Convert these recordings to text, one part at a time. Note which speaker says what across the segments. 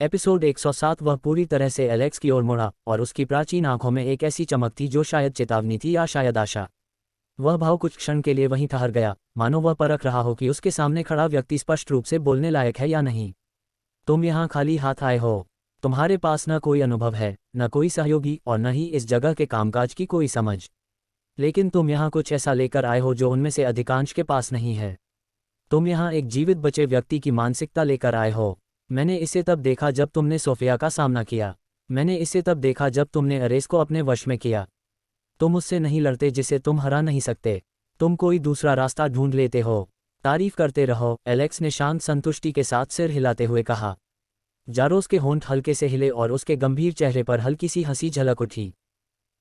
Speaker 1: Episode 107। वह पूरी तरह से एलेक्स की ओर मुड़ा और उसकी प्राचीन आंखों में एक ऐसी चमक थी जो शायद चेतावनी थी या शायद आशा। वह भाव कुछ क्षण के लिए वहीं ठहर गया, मानो वह परख रहा हो कि उसके सामने खड़ा व्यक्ति स्पष्ट रूप से बोलने लायक है या नहीं। तुम यहाँ खाली हाथ आए हो। तुम्हारे पास न कोई अनुभव है, न कोई सहयोगी और न ही इस जगह के कामकाज की कोई समझ। लेकिन तुम यहाँ कुछ ऐसा लेकर आए हो जो उनमें से अधिकांश के पास नहीं है। तुम यहाँ एक जीवित बचे व्यक्ति की मानसिकता लेकर आए हो। मैंने इसे तब देखा जब तुमने सोफिया का सामना किया। मैंने इसे तब देखा जब तुमने अरेस को अपने वश में किया। तुम उससे नहीं लड़ते जिसे तुम हरा नहीं सकते। तुम कोई दूसरा रास्ता ढूंढ लेते हो। तारीफ करते रहो, एलेक्स ने शांत संतुष्टि के साथ सिर हिलाते हुए कहा। जारोस के होंठ हल्के से हिले और उसके गंभीर चेहरे पर हल्की सी हंसी झलक उठी।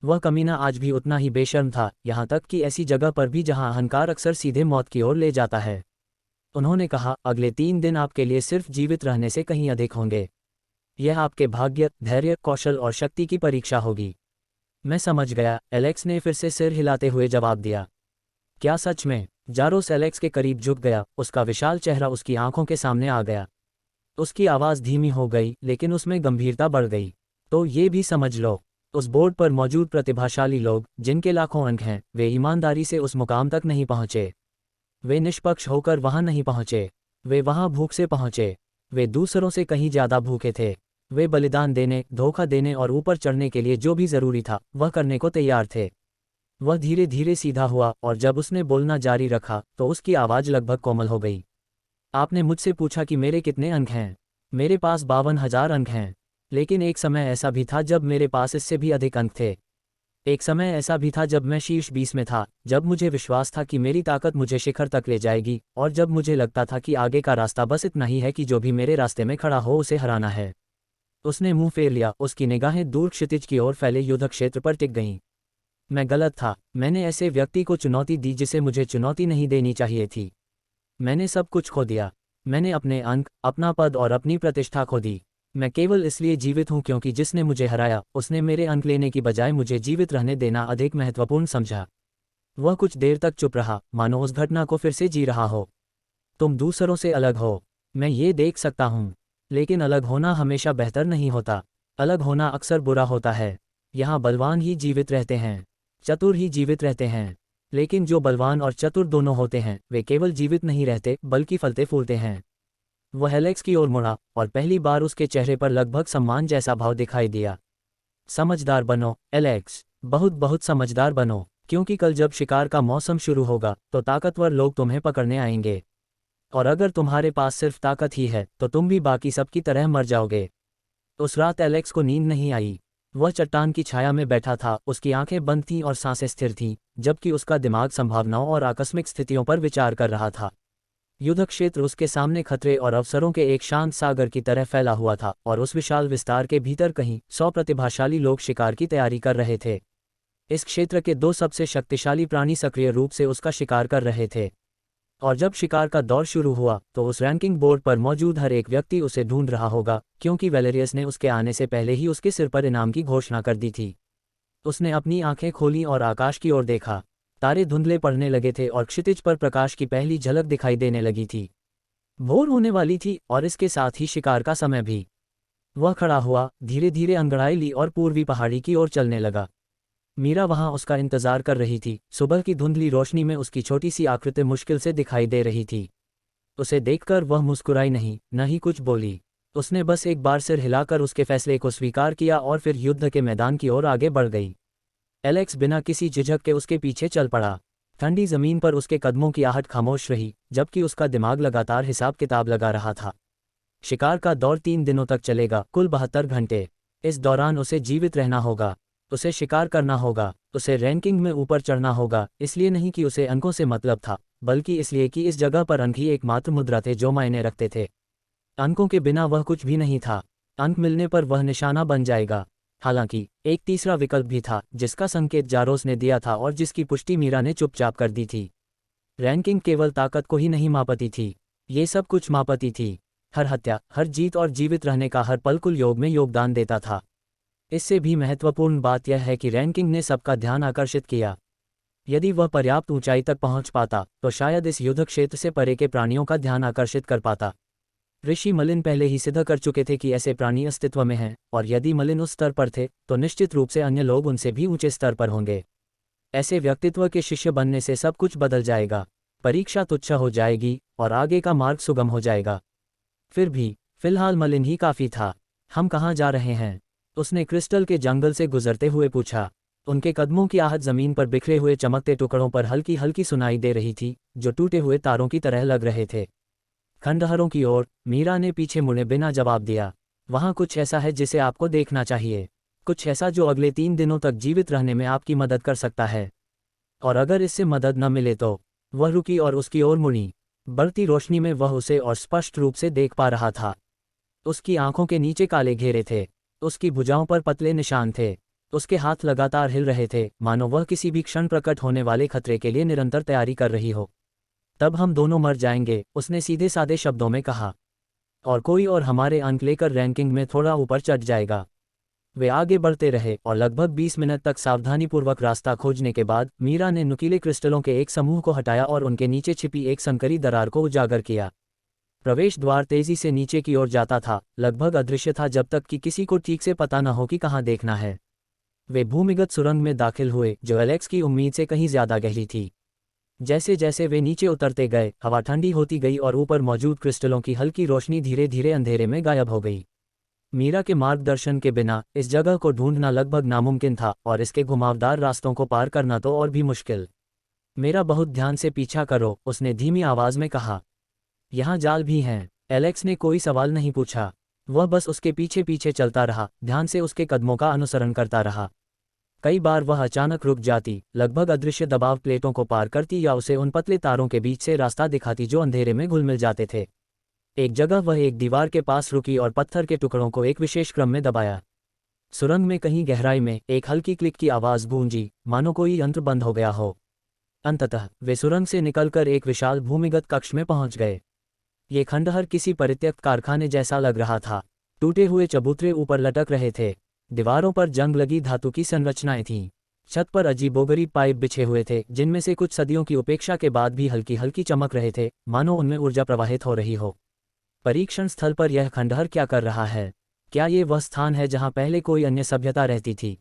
Speaker 1: वह कमीना आज भी उतना ही बेशर्म था, यहाँ तक कि ऐसी जगह पर भी जहाँ अहंकार अक्सर सीधे मौत की ओर ले जाता है। उन्होंने कहा, अगले 3 दिन आपके लिए सिर्फ जीवित रहने से कहीं अधिक होंगे। यह आपके भाग्य, धैर्य, कौशल और शक्ति की परीक्षा होगी। मैं समझ गया, एलेक्स ने फिर से सिर हिलाते हुए जवाब दिया। क्या सच में? जारोस एलेक्स के करीब झुक गया, उसका विशाल चेहरा उसकी आंखों के सामने आ गया। उसकी आवाज़ धीमी हो गई, लेकिन उसमें गंभीरता बढ़ गई। तो ये भी समझ लो, उस बोर्ड पर मौजूद प्रतिभाशाली लोग, जिनके लाखों अंक हैं, वे ईमानदारी से उस मुकाम तक नहीं पहुँचे। वे निष्पक्ष होकर वहां नहीं पहुंचे। वे वहां भूख से पहुंचे। वे दूसरों से कहीं ज्यादा भूखे थे। वे बलिदान देने, धोखा देने और ऊपर चढ़ने के लिए जो भी जरूरी था वह करने को तैयार थे। वह धीरे धीरे सीधा हुआ और जब उसने बोलना जारी रखा तो उसकी आवाज़ लगभग कोमल हो गई। आपने मुझसे पूछा कि मेरे कितने अंक हैं। मेरे पास 52,000 अंक हैं। लेकिन एक समय ऐसा भी था जब मेरे पास इससे भी अधिक अंक थे। एक समय ऐसा भी था जब मैं शीर्ष 20 में था, जब मुझे विश्वास था कि मेरी ताकत मुझे शिखर तक ले जाएगी और जब मुझे लगता था कि आगे का रास्ता बस इतना ही है कि जो भी मेरे रास्ते में खड़ा हो उसे हराना है। उसने मुंह फेर लिया, उसकी निगाहें दूर क्षितिज की ओर फैले युद्ध क्षेत्र पर टिक गईं। मैं गलत था। मैंने ऐसे व्यक्ति को चुनौती दी जिसे मुझे चुनौती नहीं देनी चाहिए थी। मैंने सब कुछ खो दिया। मैंने अपने अंक, अपना पद और अपनी प्रतिष्ठा खो दी। मैं केवल इसलिए जीवित हूं क्योंकि जिसने मुझे हराया उसने मेरे अंक लेने की बजाय मुझे जीवित रहने देना अधिक महत्वपूर्ण समझा। वह कुछ देर तक चुप रहा, मानो उस घटना को फिर से जी रहा हो। तुम दूसरों से अलग हो, मैं ये देख सकता हूँ। लेकिन अलग होना हमेशा बेहतर नहीं होता। अलग होना अक्सर बुरा होता है। यहाँ बलवान ही जीवित रहते हैं, चतुर ही जीवित रहते हैं। लेकिन जो बलवान और चतुर दोनों होते हैं वे केवल जीवित नहीं रहते बल्कि फलते फूलते हैं। वह एलेक्स की ओर मुड़ा और पहली बार उसके चेहरे पर लगभग सम्मान जैसा भाव दिखाई दिया। समझदार बनो एलेक्स, बहुत बहुत समझदार बनो, क्योंकि कल जब शिकार का मौसम शुरू होगा तो ताकतवर लोग तुम्हें पकड़ने आएंगे। और अगर तुम्हारे पास सिर्फ ताकत ही है तो तुम भी बाकी सब की तरह मर जाओगे। उस रात एलेक्स को नींद नहीं आई। वह चट्टान की छाया में बैठा था, उसकी आंखें बंद थीं और सांसें स्थिर थीं, जबकि उसका दिमाग संभावनाओं और आकस्मिक स्थितियों पर विचार कर रहा था। युद्ध क्षेत्र उसके सामने खतरे और अवसरों के एक शांत सागर की तरह फैला हुआ था और उस विशाल विस्तार के भीतर कहीं 100 प्रतिभाशाली लोग शिकार की तैयारी कर रहे थे। इस क्षेत्र के 2 सबसे शक्तिशाली प्राणी सक्रिय रूप से उसका शिकार कर रहे थे। और जब शिकार का दौर शुरू हुआ तो उस रैंकिंग बोर्ड पर मौजूद हर एक व्यक्ति उसे ढूंढ रहा होगा, क्योंकि वैलेरियस ने उसके आने से पहले ही उसके सिर पर इनाम की घोषणा कर दी थी। उसने अपनी आंखें खोलीं और आकाश की ओर देखा। तारे धुंधले पड़ने लगे थे और क्षितिज पर प्रकाश की पहली झलक दिखाई देने लगी थी। भोर होने वाली थी और इसके साथ ही शिकार का समय भी। वह खड़ा हुआ, धीरे धीरे अंगड़ाई ली और पूर्वी पहाड़ी की ओर चलने लगा। मीरा वहां उसका इंतजार कर रही थी। सुबह की धुंधली रोशनी में उसकी छोटी सी आकृति मुश्किल से दिखाई दे रही थी। उसे देखकर वह मुस्कुराई नहीं, न ही कुछ बोली। उसने बस एक बार सिर हिलाकर उसके फैसले को स्वीकार किया और फिर युद्ध के मैदान की ओर आगे बढ़ गई। एलेक्स बिना किसी झिझक के उसके पीछे चल पड़ा। ठंडी जमीन पर उसके कदमों की आहट खामोश रही, जबकि उसका दिमाग लगातार हिसाब किताब लगा रहा था। शिकार का दौर 3 दिनों तक चलेगा, कुल 72 घंटे। इस दौरान उसे जीवित रहना होगा, उसे शिकार करना होगा, उसे रैंकिंग में ऊपर चढ़ना होगा। इसलिए नहीं कि उसे अंकों से मतलब था, बल्कि इसलिए कि इस जगह पर अंक ही एकमात्र मुद्रा थे जो मायने रखते थे। अंकों के बिना वह कुछ भी नहीं था। अंक मिलने पर वह निशाना बन जाएगा। हालांकि एक तीसरा विकल्प भी था जिसका संकेत जारोस ने दिया था और जिसकी पुष्टि मीरा ने चुपचाप कर दी थी। रैंकिंग केवल ताकत को ही नहीं मापती थी, ये सब कुछ मापती थी। हर हत्या, हर जीत और जीवित रहने का हर पल कुल योग में योगदान देता था। इससे भी महत्वपूर्ण बात यह है कि रैंकिंग ने सबका ध्यान आकर्षित किया। यदि वह पर्याप्त ऊंचाई तक पहुंच पाता तो शायद इस युद्ध क्षेत्र से परे के प्राणियों का ध्यान आकर्षित कर पाता। ऋषि मलिन पहले ही सिद्ध कर चुके थे कि ऐसे प्राणी अस्तित्व में हैं, और यदि मलिन उस स्तर पर थे तो निश्चित रूप से अन्य लोग उनसे भी ऊंचे स्तर पर होंगे। ऐसे व्यक्तित्व के शिष्य बनने से सब कुछ बदल जाएगा, परीक्षा तुच्छ हो जाएगी और आगे का मार्ग सुगम हो जाएगा। फिर भी फिलहाल मलिन ही काफी था। हम कहाँ जा रहे हैं? उसने क्रिस्टल के जंगल से गुजरते हुए पूछा। उनके कदमों की आहट जमीन पर बिखरे हुए चमकते टुकड़ों पर हल्की हल्की सुनाई दे रही थी, जो टूटे हुए तारों की तरह लग रहे थे। खंडहरों की ओर, मीरा ने पीछे मुड़े बिना जवाब दिया। वहाँ कुछ ऐसा है जिसे आपको देखना चाहिए, कुछ ऐसा जो अगले 3 दिनों तक जीवित रहने में आपकी मदद कर सकता है। और अगर इससे मदद न मिले तो? वह रुकी और उसकी ओर मुड़ी। बढ़ती रोशनी में वह उसे और स्पष्ट रूप से देख पा रहा था। उसकी आंखों के नीचे काले घेरे थे, उसकी भुजाओं पर पतले निशान थे, उसके हाथ लगातार हिल रहे थे, मानो वह किसी भी क्षण प्रकट होने वाले खतरे के लिए निरंतर तैयारी कर रही हो। तब हम दोनों मर जाएंगे, उसने सीधे सादे शब्दों में कहा। और कोई और हमारे अंक लेकर रैंकिंग में थोड़ा ऊपर चढ़ जाएगा। वे आगे बढ़ते रहे और लगभग 20 मिनट तक सावधानीपूर्वक रास्ता खोजने के बाद मीरा ने नुकीले क्रिस्टलों के एक समूह को हटाया और उनके नीचे छिपी एक संकरी दरार को उजागर किया। प्रवेश द्वार तेजी से नीचे की ओर जाता था, लगभग अदृश्य था जब तक कि किसी को ठीक से पता न हो कि कहाँ देखना है। वे भूमिगत सुरंग में दाखिल हुए, जो एलेक्स की उम्मीद से कहीं ज्यादा गहरी थी। जैसे जैसे वे नीचे उतरते गए, हवा ठंडी होती गई और ऊपर मौजूद क्रिस्टलों की हल्की रोशनी धीरे धीरे अंधेरे में गायब हो गई। मीरा के मार्गदर्शन के बिना इस जगह को ढूंढना लगभग नामुमकिन था, और इसके घुमावदार रास्तों को पार करना तो और भी मुश्किल। मेरा बहुत ध्यान से पीछा करो, उसने धीमी आवाज में कहा। यहाँ जाल भी हैं? एलेक्स ने कोई सवाल नहीं पूछा। वह बस उसके पीछे पीछे चलता रहा, ध्यान से उसके कदमों का अनुसरण करता रहा। कई बार वह अचानक रुक जाती, लगभग अदृश्य दबाव प्लेटों को पार करती या उसे उन पतले तारों के बीच से रास्ता दिखाती जो अंधेरे में घुल मिल जाते थे। एक जगह वह एक दीवार के पास रुकी और पत्थर के टुकड़ों को एक विशेष क्रम में दबाया। सुरंग में कहीं गहराई में एक हल्की क्लिक की आवाज गूंजी, मानो कोई यंत्र बंद हो गया हो। अंततः वे सुरंग से निकलकर एक विशाल भूमिगत कक्ष में पहुंच गए। ये खंडहर किसी परित्यक्त कारखाने जैसा लग रहा था। टूटे हुए चबूतरे ऊपर लटक रहे थे, दीवारों पर जंग लगी धातु की संरचनाएं थीं। छत पर अजीबोगरीब पाइप बिछे हुए थे, जिनमें से कुछ सदियों की उपेक्षा के बाद भी हल्की हल्की चमक रहे थे, मानो उनमें ऊर्जा प्रवाहित हो रही हो। परीक्षण स्थल पर यह खंडहर क्या कर रहा है? क्या ये वह स्थान है जहां पहले कोई अन्य सभ्यता रहती थी?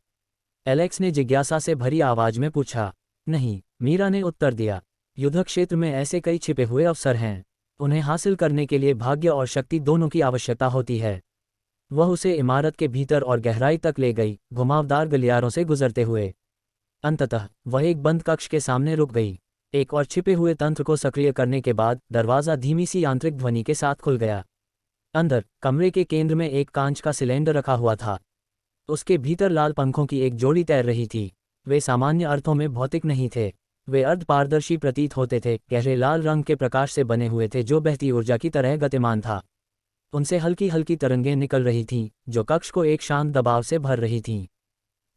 Speaker 1: एलेक्स ने जिज्ञासा से भरी आवाज में पूछा। नहीं, मीरा ने उत्तर दिया। युद्ध क्षेत्र में ऐसे कई छिपे हुए अवसर हैं। उन्हें हासिल करने के लिए भाग्य और शक्ति दोनों की आवश्यकता होती है। वह उसे इमारत के भीतर और गहराई तक ले गई, घुमावदार गलियारों से गुजरते हुए। अंततः वह एक बंद कक्ष के सामने रुक गई। एक और छिपे हुए तंत्र को सक्रिय करने के बाद दरवाज़ा धीमी सी यांत्रिक ध्वनि के साथ खुल गया। अंदर कमरे के केंद्र में एक कांच का सिलेंडर रखा हुआ था। उसके भीतर लाल पंखों की एक जोड़ी तैर रही थी। वे सामान्य अर्थों में भौतिक नहीं थे, वे अर्धपारदर्शी प्रतीत होते थे, गहरे लाल रंग के प्रकाश से बने हुए थे जो बहती ऊर्जा की तरह गतिमान था। उनसे हल्की हल्की तरंगें निकल रही थीं, जो कक्ष को एक शांत दबाव से भर रही थीं।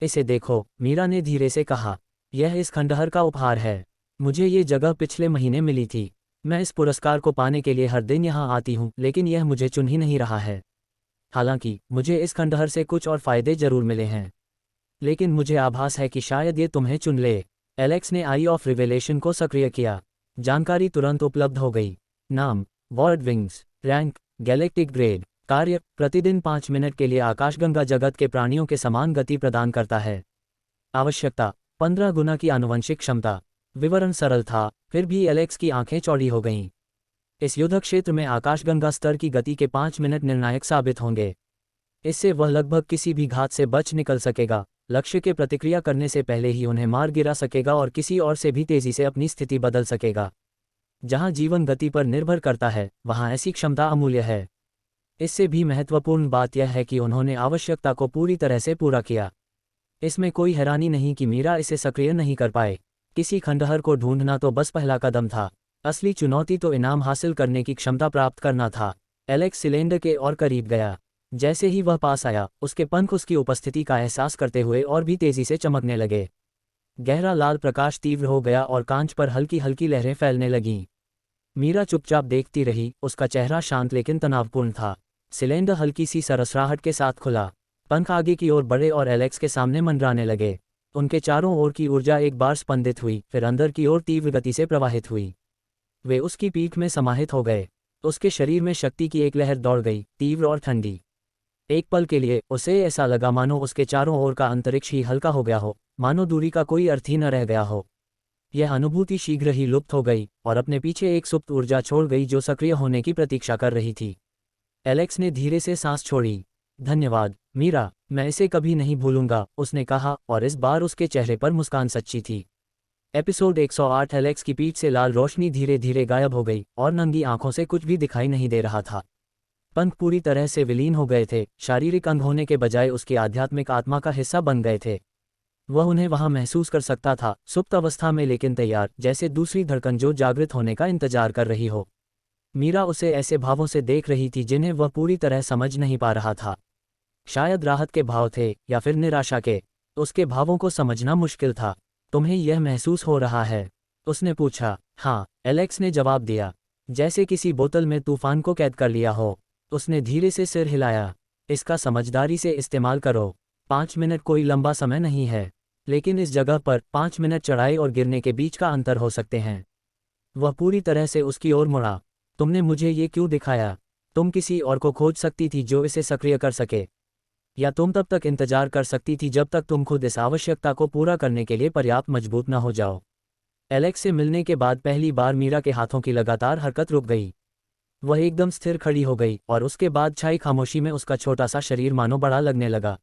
Speaker 1: इसे देखो, मीरा ने धीरे से कहा। यह इस खंडहर का उपहार है। मुझे ये जगह पिछले महीने मिली थी। मैं इस पुरस्कार को पाने के लिए हर दिन यहाँ आती हूँ, लेकिन यह मुझे चुन ही नहीं रहा है। हालांकि मुझे इस खंडहर से कुछ और फायदे जरूर मिले हैं, लेकिन मुझे आभास है कि शायद ये तुम्हें चुन ले। एलेक्स ने आई ऑफ रिवेलेशन को सक्रिय किया। जानकारी तुरंत उपलब्ध हो गई। नाम, वॉर्ड विंग्स। रैंक, गैलेक्टिक ग्रेड। कार्य, प्रतिदिन 5 मिनट के लिए आकाशगंगा जगत के प्राणियों के समान गति प्रदान करता है। आवश्यकता, 15 गुना की आनुवंशिक क्षमता। विवरण सरल था, फिर भी एलेक्स की आंखें चौड़ी हो गईं। इस युद्ध क्षेत्र में आकाशगंगा स्तर की गति के 5 मिनट निर्णायक साबित होंगे। इससे वह लगभग किसी भी घात से बच निकल सकेगा, लक्ष्य के प्रतिक्रिया करने से पहले ही उन्हें मार गिरा सकेगा और किसी और से भी तेजी से अपनी स्थिति बदल सकेगा। जहां जीवन गति पर निर्भर करता है, वहां ऐसी क्षमता अमूल्य है। इससे भी महत्वपूर्ण बात यह है कि उन्होंने आवश्यकता को पूरी तरह से पूरा किया। इसमें कोई हैरानी नहीं कि मीरा इसे सक्रिय नहीं कर पाए। किसी खंडहर को ढूंढना तो बस पहला कदम था, असली चुनौती तो इनाम हासिल करने की क्षमता प्राप्त करना था। एलेक्स सिलेंडर के और करीब गया। जैसे ही वह पास आया, उसके पंख उसकी उपस्थिति का एहसास करते हुए और भी तेजी से चमकने लगे। गहरा लाल प्रकाश तीव्र हो गया और कांच पर हल्की हल्की लहरें फैलने लगीं। मीरा चुपचाप देखती रही, उसका चेहरा शांत लेकिन तनावपूर्ण था। सिलेंडर हल्की सी सरसराहट के साथ खुला, पंख आगे की ओर बढ़े और एलेक्स के सामने मंडराने लगे। उनके चारों ओर की ऊर्जा एक बार स्पंदित हुई, फिर अंदर की ओर तीव्र गति से प्रवाहित हुई। वे उसकी पीठ में समाहित हो गए। उसके शरीर में शक्ति की एक लहर दौड़ गई, तीव्र और ठंडी। एक पल के लिए उसे ऐसा लगा मानो उसके चारों ओर का अंतरिक्ष ही हल्का हो गया हो, मानो दूरी का कोई अर्थ ही न रह गया हो। यह अनुभूति शीघ्र ही लुप्त हो गई और अपने पीछे एक सुप्त ऊर्जा छोड़ गई जो सक्रिय होने की प्रतीक्षा कर रही थी। एलेक्स ने धीरे से सांस छोड़ी। धन्यवाद मीरा, मैं इसे कभी नहीं भूलूंगा, उसने कहा, और इस बार उसके चेहरे पर मुस्कान सच्ची थी। एपिसोड 108। एलेक्स की पीठ से लाल रोशनी धीरे धीरे गायब हो गई और नंगी आंखों से कुछ भी दिखाई नहीं दे रहा था। पंख पूरी तरह से विलीन हो गए थे, शारीरिक अंग होने के बजाय उसकी आध्यात्मिक आत्मा का हिस्सा बन गए थे। वह उन्हें वहां महसूस कर सकता था, सुप्त अवस्था में लेकिन तैयार, जैसे दूसरी धड़कन जो जागृत होने का इंतजार कर रही हो। मीरा उसे ऐसे भावों से देख रही थी जिन्हें वह पूरी तरह समझ नहीं पा रहा था। शायद राहत के भाव थे या फिर निराशा के। उसके भावों को समझना मुश्किल था। तुम्हें यह महसूस हो रहा है? उसने पूछा। हाँ, एलेक्स ने जवाब दिया, जैसे किसी बोतल में तूफान को कैद कर लिया हो। उसने धीरे से सिर हिलाया। इसका समझदारी से इस्तेमाल करो। 5 मिनट कोई लंबा समय नहीं है, लेकिन इस जगह पर 5 मिनट चढ़ाई और गिरने के बीच का अंतर हो सकते हैं। वह पूरी तरह से उसकी ओर मुड़ा। तुमने मुझे ये क्यों दिखाया? तुम किसी और को खोज सकती थी जो इसे सक्रिय कर सके, या तुम तब तक इंतजार कर सकती थी जब तक तुम खुद इस आवश्यकता को पूरा करने के लिए पर्याप्त मजबूत न हो जाओ। एलेक्स से मिलने के बाद पहली बार मीरा के हाथों की लगातार हरकत रुक गई। वह एकदम स्थिर खड़ी हो गई और उसके बाद छाई खामोशी में उसका छोटा सा शरीर मानो बड़ा लगने लगा।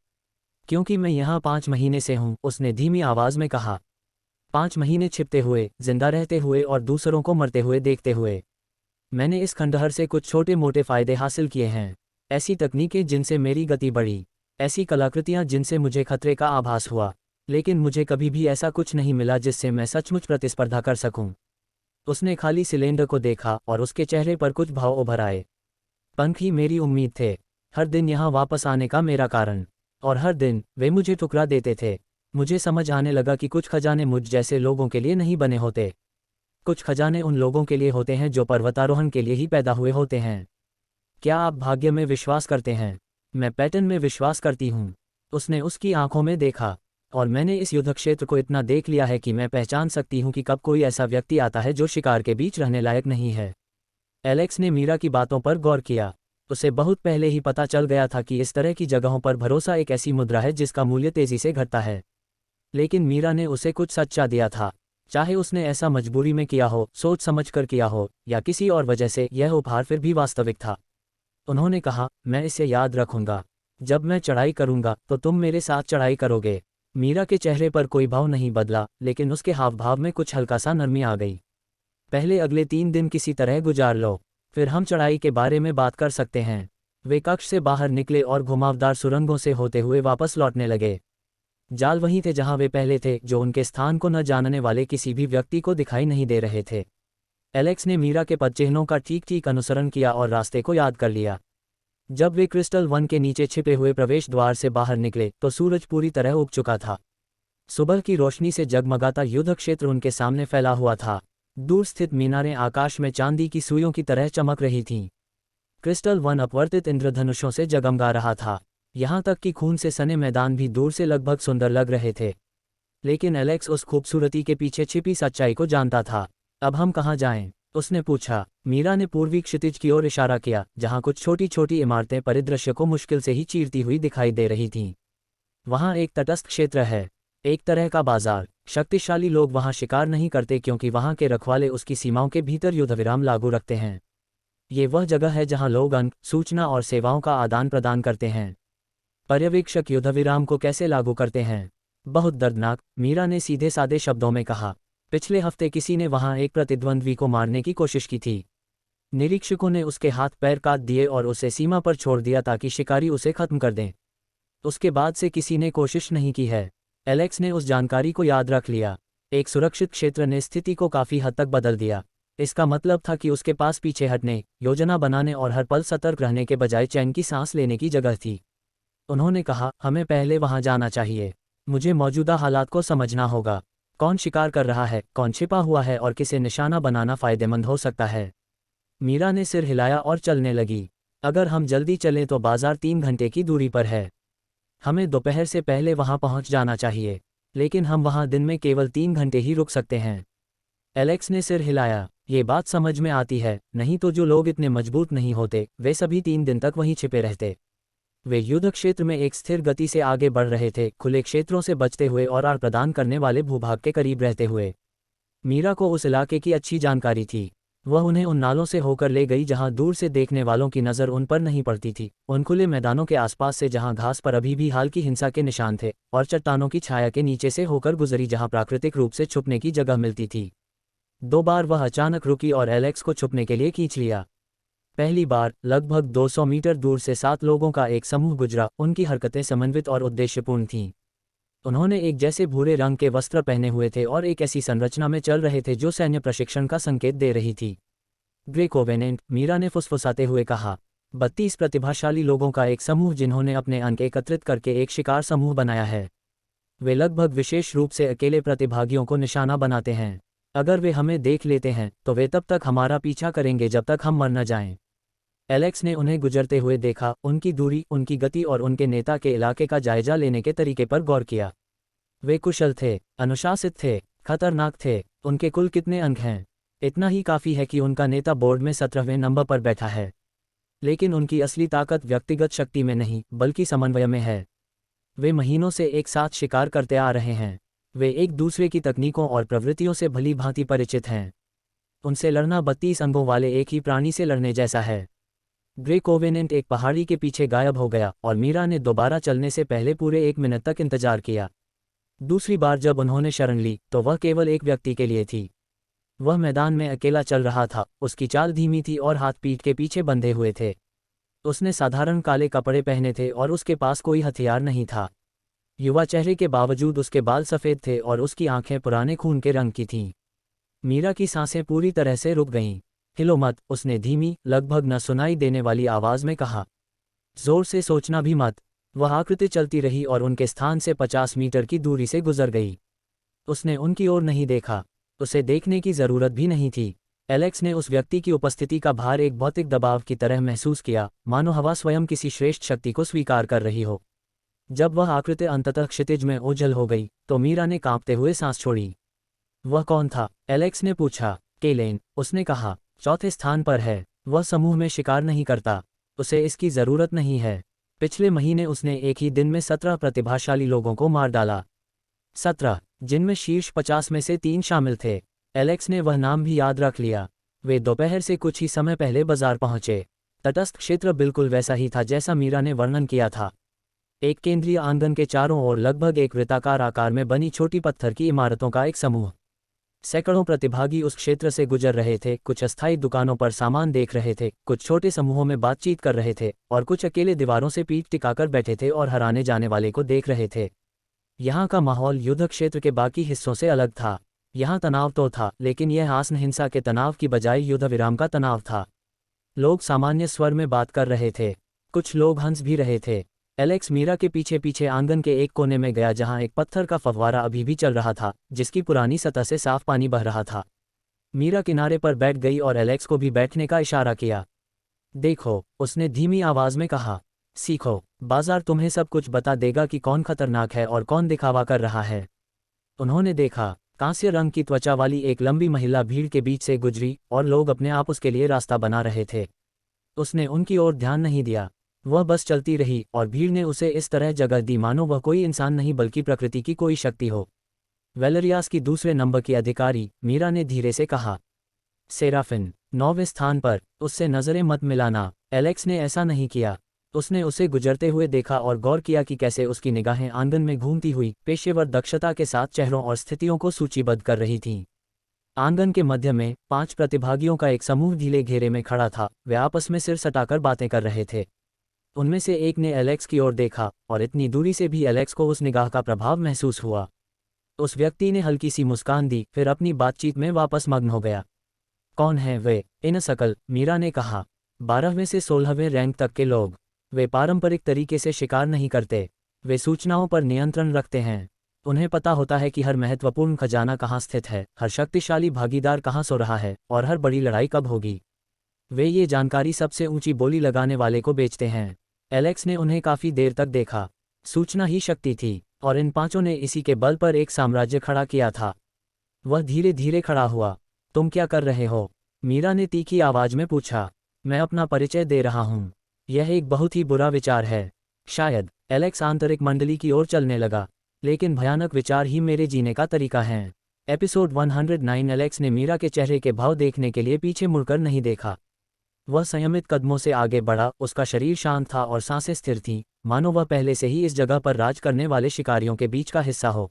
Speaker 1: क्योंकि मैं यहाँ 5 महीने से हूँ, उसने धीमी आवाज में कहा। 5 महीने छिपते हुए, जिंदा रहते हुए और दूसरों को मरते हुए देखते हुए। मैंने इस खंडहर से कुछ छोटे मोटे फायदे हासिल किए हैं। ऐसी तकनीकें जिनसे मेरी गति बढ़ी, ऐसी कलाकृतियां जिनसे मुझे खतरे का आभास हुआ, लेकिन मुझे कभी भी ऐसा कुछ नहीं मिला जिससे मैं सचमुच प्रतिस्पर्धा कर सकूं। उसने खाली सिलेंडर को देखा और उसके चेहरे पर कुछ भाव उभर आए। पंख ही मेरी उम्मीद थे, हर दिन यहाँ वापस आने का मेरा कारण, और हर दिन वे मुझे ठुकरा देते थे। मुझे समझ आने लगा कि कुछ खजाने मुझ जैसे लोगों के लिए नहीं बने होते। कुछ खजाने उन लोगों के लिए होते हैं जो पर्वतारोहण के लिए ही पैदा हुए होते हैं। क्या आप भाग्य में विश्वास करते हैं? मैं पैटर्न में विश्वास करती हूँ। उसने उसकी आंखों में देखा। और मैंने इस युद्ध क्षेत्र को इतना देख लिया है कि मैं पहचान सकती हूँ कि कब कोई ऐसा व्यक्ति आता है जो शिकार के बीच रहने लायक नहीं है। एलेक्स ने मीरा की बातों पर गौर किया। उसे बहुत पहले ही पता चल गया था कि इस तरह की जगहों पर भरोसा एक ऐसी मुद्रा है जिसका मूल्य तेजी से घटता है। लेकिन मीरा ने उसे कुछ सच्चा दिया था। चाहे उसने ऐसा मजबूरी में किया हो, सोच समझ कर किया हो, या किसी और वजह से, यह उपहार फिर भी वास्तविक था। उन्होंने कहा, मैं इसे याद रखूंगा। जब मैं चढ़ाई करूंगा तो तुम मेरे साथ चढ़ाई करोगे। मीरा के चेहरे पर कोई भाव नहीं बदला, लेकिन उसके हाव भाव में कुछ हल्का सा नरमी आ गई। पहले अगले 3 दिन किसी तरह गुजार लो, फिर हम चढ़ाई के बारे में बात कर सकते हैं। वे कक्ष से बाहर निकले और घुमावदार सुरंगों से होते हुए वापस लौटने लगे। जाल वहीं थे जहां वे पहले थे, जो उनके स्थान को न जानने वाले किसी भी व्यक्ति को दिखाई नहीं दे रहे थे। एलेक्स ने मीरा के पदचिह्नों का ठीक ठीक अनुसरण किया और रास्ते को याद कर लिया। जब वे क्रिस्टल वन के नीचे छिपे हुए प्रवेश द्वार से बाहर निकले तो सूरज पूरी तरह उग चुका था। सुबह की रोशनी से जगमगाता युद्ध क्षेत्र उनके सामने फैला हुआ था। दूर स्थित मीनारें आकाश में चांदी की सुइयों की तरह चमक रही थीं। क्रिस्टल वन अपवर्तित इंद्रधनुषों से जगमगा रहा था। यहाँ तक कि खून से सने मैदान भी दूर से लगभग सुंदर लग रहे थे। लेकिन एलेक्स उस खूबसूरती के पीछे छिपी सच्चाई को जानता था। अब हम कहाँ जाएं? उसने पूछा। मीरा ने पूर्वी क्षितिज की ओर इशारा किया, जहाँ कुछ छोटी छोटी इमारतें परिदृश्य को मुश्किल से ही चीरती हुई दिखाई दे रही थीं। वहाँ एक तटस्थ क्षेत्र है, एक तरह का बाजार। शक्तिशाली लोग वहाँ शिकार नहीं करते क्योंकि वहाँ के रखवाले उसकी सीमाओं के भीतर युद्धविराम लागू रखते हैं। ये वह जगह है जहाँ लोग अन्न, सूचना और सेवाओं का आदान प्रदान करते हैं। पर्यवेक्षक युद्धविराम को कैसे लागू करते हैं? बहुत दर्दनाक, मीरा ने सीधे सादे शब्दों में कहा। पिछले हफ्ते किसी ने वहां एक प्रतिद्वंद्वी को मारने की कोशिश की थी। निरीक्षकों ने उसके हाथ पैर काट दिए और उसे सीमा पर छोड़ दिया ताकि शिकारी उसे खत्म कर दें। उसके बाद से किसी ने कोशिश नहीं की है। एलेक्स ने उस जानकारी को याद रख लिया। एक सुरक्षित क्षेत्र ने स्थिति को काफी हद तक बदल दिया। इसका मतलब था कि उसके पास पीछे हटने, योजना बनाने और हर पल सतर्क रहने के बजाय चैन की सांस लेने की जगह थी। उन्होंने कहा, हमें पहले वहां जाना चाहिए। मुझे मौजूदा हालात को समझना होगा। कौन शिकार कर रहा है, कौन छिपा हुआ है और किसे निशाना बनाना फायदेमंद हो सकता है। मीरा ने सिर हिलाया और चलने लगी। अगर हम जल्दी चलें तो बाजार 3 घंटे की दूरी पर है। हमें दोपहर से पहले वहां पहुंच जाना चाहिए, लेकिन हम वहां दिन में केवल 3 घंटे ही रुक सकते हैं। एलेक्स ने सिर हिलाया। ये बात समझ में आती है, नहीं तो जो लोग इतने मजबूत नहीं होते वे सभी 3 दिन तक वहीं छिपे रहते। वे युद्ध क्षेत्र में एक स्थिर गति से आगे बढ़ रहे थे, खुले क्षेत्रों से बचते हुए और आर प्रदान करने वाले भूभाग के करीब रहते हुए। मीरा को उस इलाके की अच्छी जानकारी थी। वह उन्हें उन नालों से होकर ले गई जहां दूर से देखने वालों की नज़र उन पर नहीं पड़ती थी, उन खुले मैदानों के आसपास से जहां घास पर अभी भी हाल की हिंसा के निशान थे, और चट्टानों की छाया के नीचे से होकर गुजरी जहां प्राकृतिक रूप से छुपने की जगह मिलती थी। 2 बार वह अचानक रुकी और एलेक्स को छुपने के लिए खींच लिया। पहली बार लगभग 200 मीटर दूर से 7 लोगों का एक समूह गुजरा, उनकी हरकतें समन्वित और उद्देश्यपूर्ण थीं। उन्होंने एक जैसे भूरे रंग के वस्त्र पहने हुए थे और एक ऐसी संरचना में चल रहे थे जो सैन्य प्रशिक्षण का संकेत दे रही थी। ग्रे कोवेनेंट, मीरा ने फुसफुसाते हुए कहा। 32 प्रतिभाशाली लोगों का एक समूह जिन्होंने अपने अंक एकत्रित करके एक शिकार समूह बनाया है। वे लगभग विशेष रूप से अकेले प्रतिभागियों को निशाना बनाते हैं। अगर वे हमें देख लेते हैं तो वे तब तक हमारा पीछा करेंगे जब तक हम मर न जाएं। एलेक्स ने उन्हें गुजरते हुए देखा, उनकी दूरी, उनकी गति और उनके नेता के इलाके का जायजा लेने के तरीके पर गौर किया। वे कुशल थे, अनुशासित थे, खतरनाक थे। उनके कुल कितने अंक हैं? इतना ही काफ़ी है कि उनका नेता बोर्ड में 17वें नंबर पर बैठा है। लेकिन उनकी असली ताकत व्यक्तिगत शक्ति में नहीं बल्कि समन्वय में है। वे महीनों से एक साथ शिकार करते आ रहे हैं। वे एक दूसरे की तकनीकों और प्रवृत्तियों से भली भांति परिचित हैं। उनसे लड़ना 32 अंगों वाले एक ही प्राणी से लड़ने जैसा है। ग्रे कोवेनेंट एक पहाड़ी के पीछे गायब हो गया और मीरा ने दोबारा चलने से पहले पूरे 1 मिनट तक इंतजार किया। दूसरी बार जब उन्होंने शरण ली तो वह केवल एक व्यक्ति के लिए थी। वह मैदान में अकेला चल रहा था, उसकी चाल धीमी थी और हाथ पीठ के पीछे बंधे हुए थे। उसने साधारण काले कपड़े पहने थे और उसके पास कोई हथियार नहीं था। युवा चेहरे के बावजूद उसके बाल सफ़ेद थे और उसकी आंखें पुराने खून के रंग की थीं। मीरा की सांसें पूरी तरह से रुक गईं। हिलो मत, उसने धीमी, लगभग न सुनाई देने वाली आवाज़ में कहा। जोर से सोचना भी मत। वह आकृति चलती रही और उनके स्थान से 50 मीटर की दूरी से गुजर गई। उसने उनकी ओर नहीं देखा, उसे देखने की ज़रूरत भी नहीं थी। एलेक्स ने उस व्यक्ति की उपस्थिति का भार एक भौतिक दबाव की तरह महसूस किया, मानो हवा स्वयं किसी श्रेष्ठ शक्ति को स्वीकार कर रही हो। जब वह आकृति अंततः क्षितिज में ओझल हो गई तो मीरा ने कांपते हुए सांस छोड़ी। वह कौन था? एलेक्स ने पूछा। केलेन, उसने कहा, 4थे स्थान पर है। वह समूह में शिकार नहीं करता, उसे इसकी ज़रूरत नहीं है। पिछले महीने उसने एक ही दिन में 17 प्रतिभाशाली लोगों को मार डाला। 17, जिनमें शीर्ष 50 में से 3 शामिल थे। एलेक्स ने वह नाम भी याद रख लिया। वे दोपहर से कुछ ही समय पहले बाजार पहुंचे। तटस्थ क्षेत्र बिल्कुल वैसा ही था जैसा मीरा ने वर्णन किया था। एक केंद्रीय आंगन के चारों ओर लगभग एक वृत्ताकार आकार में बनी छोटी पत्थर की इमारतों का एक समूह। सैकड़ों प्रतिभागी उस क्षेत्र से गुजर रहे थे, कुछ अस्थायी दुकानों पर सामान देख रहे थे, कुछ छोटे समूहों में बातचीत कर रहे थे और कुछ अकेले दीवारों से पीठ टिकाकर बैठे थे और हराने जाने वाले को देख रहे थे। यहाँ का माहौल युद्ध क्षेत्र के बाकी हिस्सों से अलग था। यहाँ तनाव तो था, लेकिन यह आसन हिंसा के तनाव की बजाय युद्ध विराम का तनाव था। लोग सामान्य स्वर में बात कर रहे थे, कुछ लोग हंस भी रहे थे। एलेक्स मीरा के पीछे पीछे आंगन के एक कोने में गया जहां एक पत्थर का फव्वारा अभी भी चल रहा था, जिसकी पुरानी सतह से साफ पानी बह रहा था। मीरा किनारे पर बैठ गई और एलेक्स को भी बैठने का इशारा किया। देखो, उसने धीमी आवाज में कहा, सीखो, बाजार तुम्हें सब कुछ बता देगा कि कौन खतरनाक है और कौन दिखावा कर रहा है। उन्होंने देखा, कांस्य रंग की त्वचा वाली एक लंबी महिला भीड़ के बीच से गुजरी और लोग अपने आप उसके लिए रास्ता बना रहे थे। उसने उनकी ओर ध्यान नहीं दिया, वह बस चलती रही और भीड़ ने उसे इस तरह जगह दी मानो वह कोई इंसान नहीं बल्कि प्रकृति की कोई शक्ति हो। वेलेरियास की दूसरे नंबर की अधिकारी, मीरा ने धीरे से कहा। सेराफिन, 9वें स्थान पर, उससे नजरें मत मिलाना। एलेक्स ने ऐसा नहीं किया। उसने उसे गुजरते हुए देखा और गौर किया कि कैसे उसकी निगाहें आंगन में घूमती हुई पेशेवर दक्षता के साथ चेहरों और स्थितियों को सूचीबद्ध कर रही थीं। आंगन के मध्य में 5 प्रतिभागियों का एक समूह ढीले घेरे में खड़ा था। वे आपस में सिर सटाकर बातें कर रहे थे। उनमें से एक ने एलेक्स की ओर देखा और इतनी दूरी से भी एलेक्स को उस निगाह का प्रभाव महसूस हुआ। उस व्यक्ति ने हल्की सी मुस्कान दी, फिर अपनी बातचीत में वापस मग्न हो गया। कौन है वे? इन सकल, मीरा ने कहा, 12वें से 16वें रैंक तक के लोग। वे पारंपरिक तरीके से शिकार नहीं करते। वे सूचनाओं पर नियंत्रण रखते हैं। उन्हें पता होता है कि हर महत्वपूर्ण खजाना कहाँ स्थित है, हर शक्तिशाली भागीदार कहाँ सो रहा है और हर बड़ी लड़ाई कब होगी। वे ये जानकारी सबसे ऊंची बोली लगाने वाले को बेचते हैं। एलेक्स ने उन्हें काफ़ी देर तक देखा। सूचना ही शक्ति थी और इन 5 ने इसी के बल पर एक साम्राज्य खड़ा किया था। वह धीरे धीरे खड़ा हुआ। तुम क्या कर रहे हो? मीरा ने तीखी आवाज में पूछा। मैं अपना परिचय दे रहा हूँ। यह एक बहुत ही बुरा विचार है। शायद। एलेक्स आंतरिक मंडली की ओर चलने लगा। लेकिन भयानक विचार ही मेरे जीने का तरीका है। एपिसोड 109। एलेक्स ने मीरा के चेहरे के भाव देखने के लिए पीछे मुड़कर नहीं देखा। वह संयमित कदमों से आगे बढ़ा, उसका शरीर शांत था और सांसें स्थिर थीं, मानो वह पहले से ही इस जगह पर राज करने वाले शिकारियों के बीच का हिस्सा हो।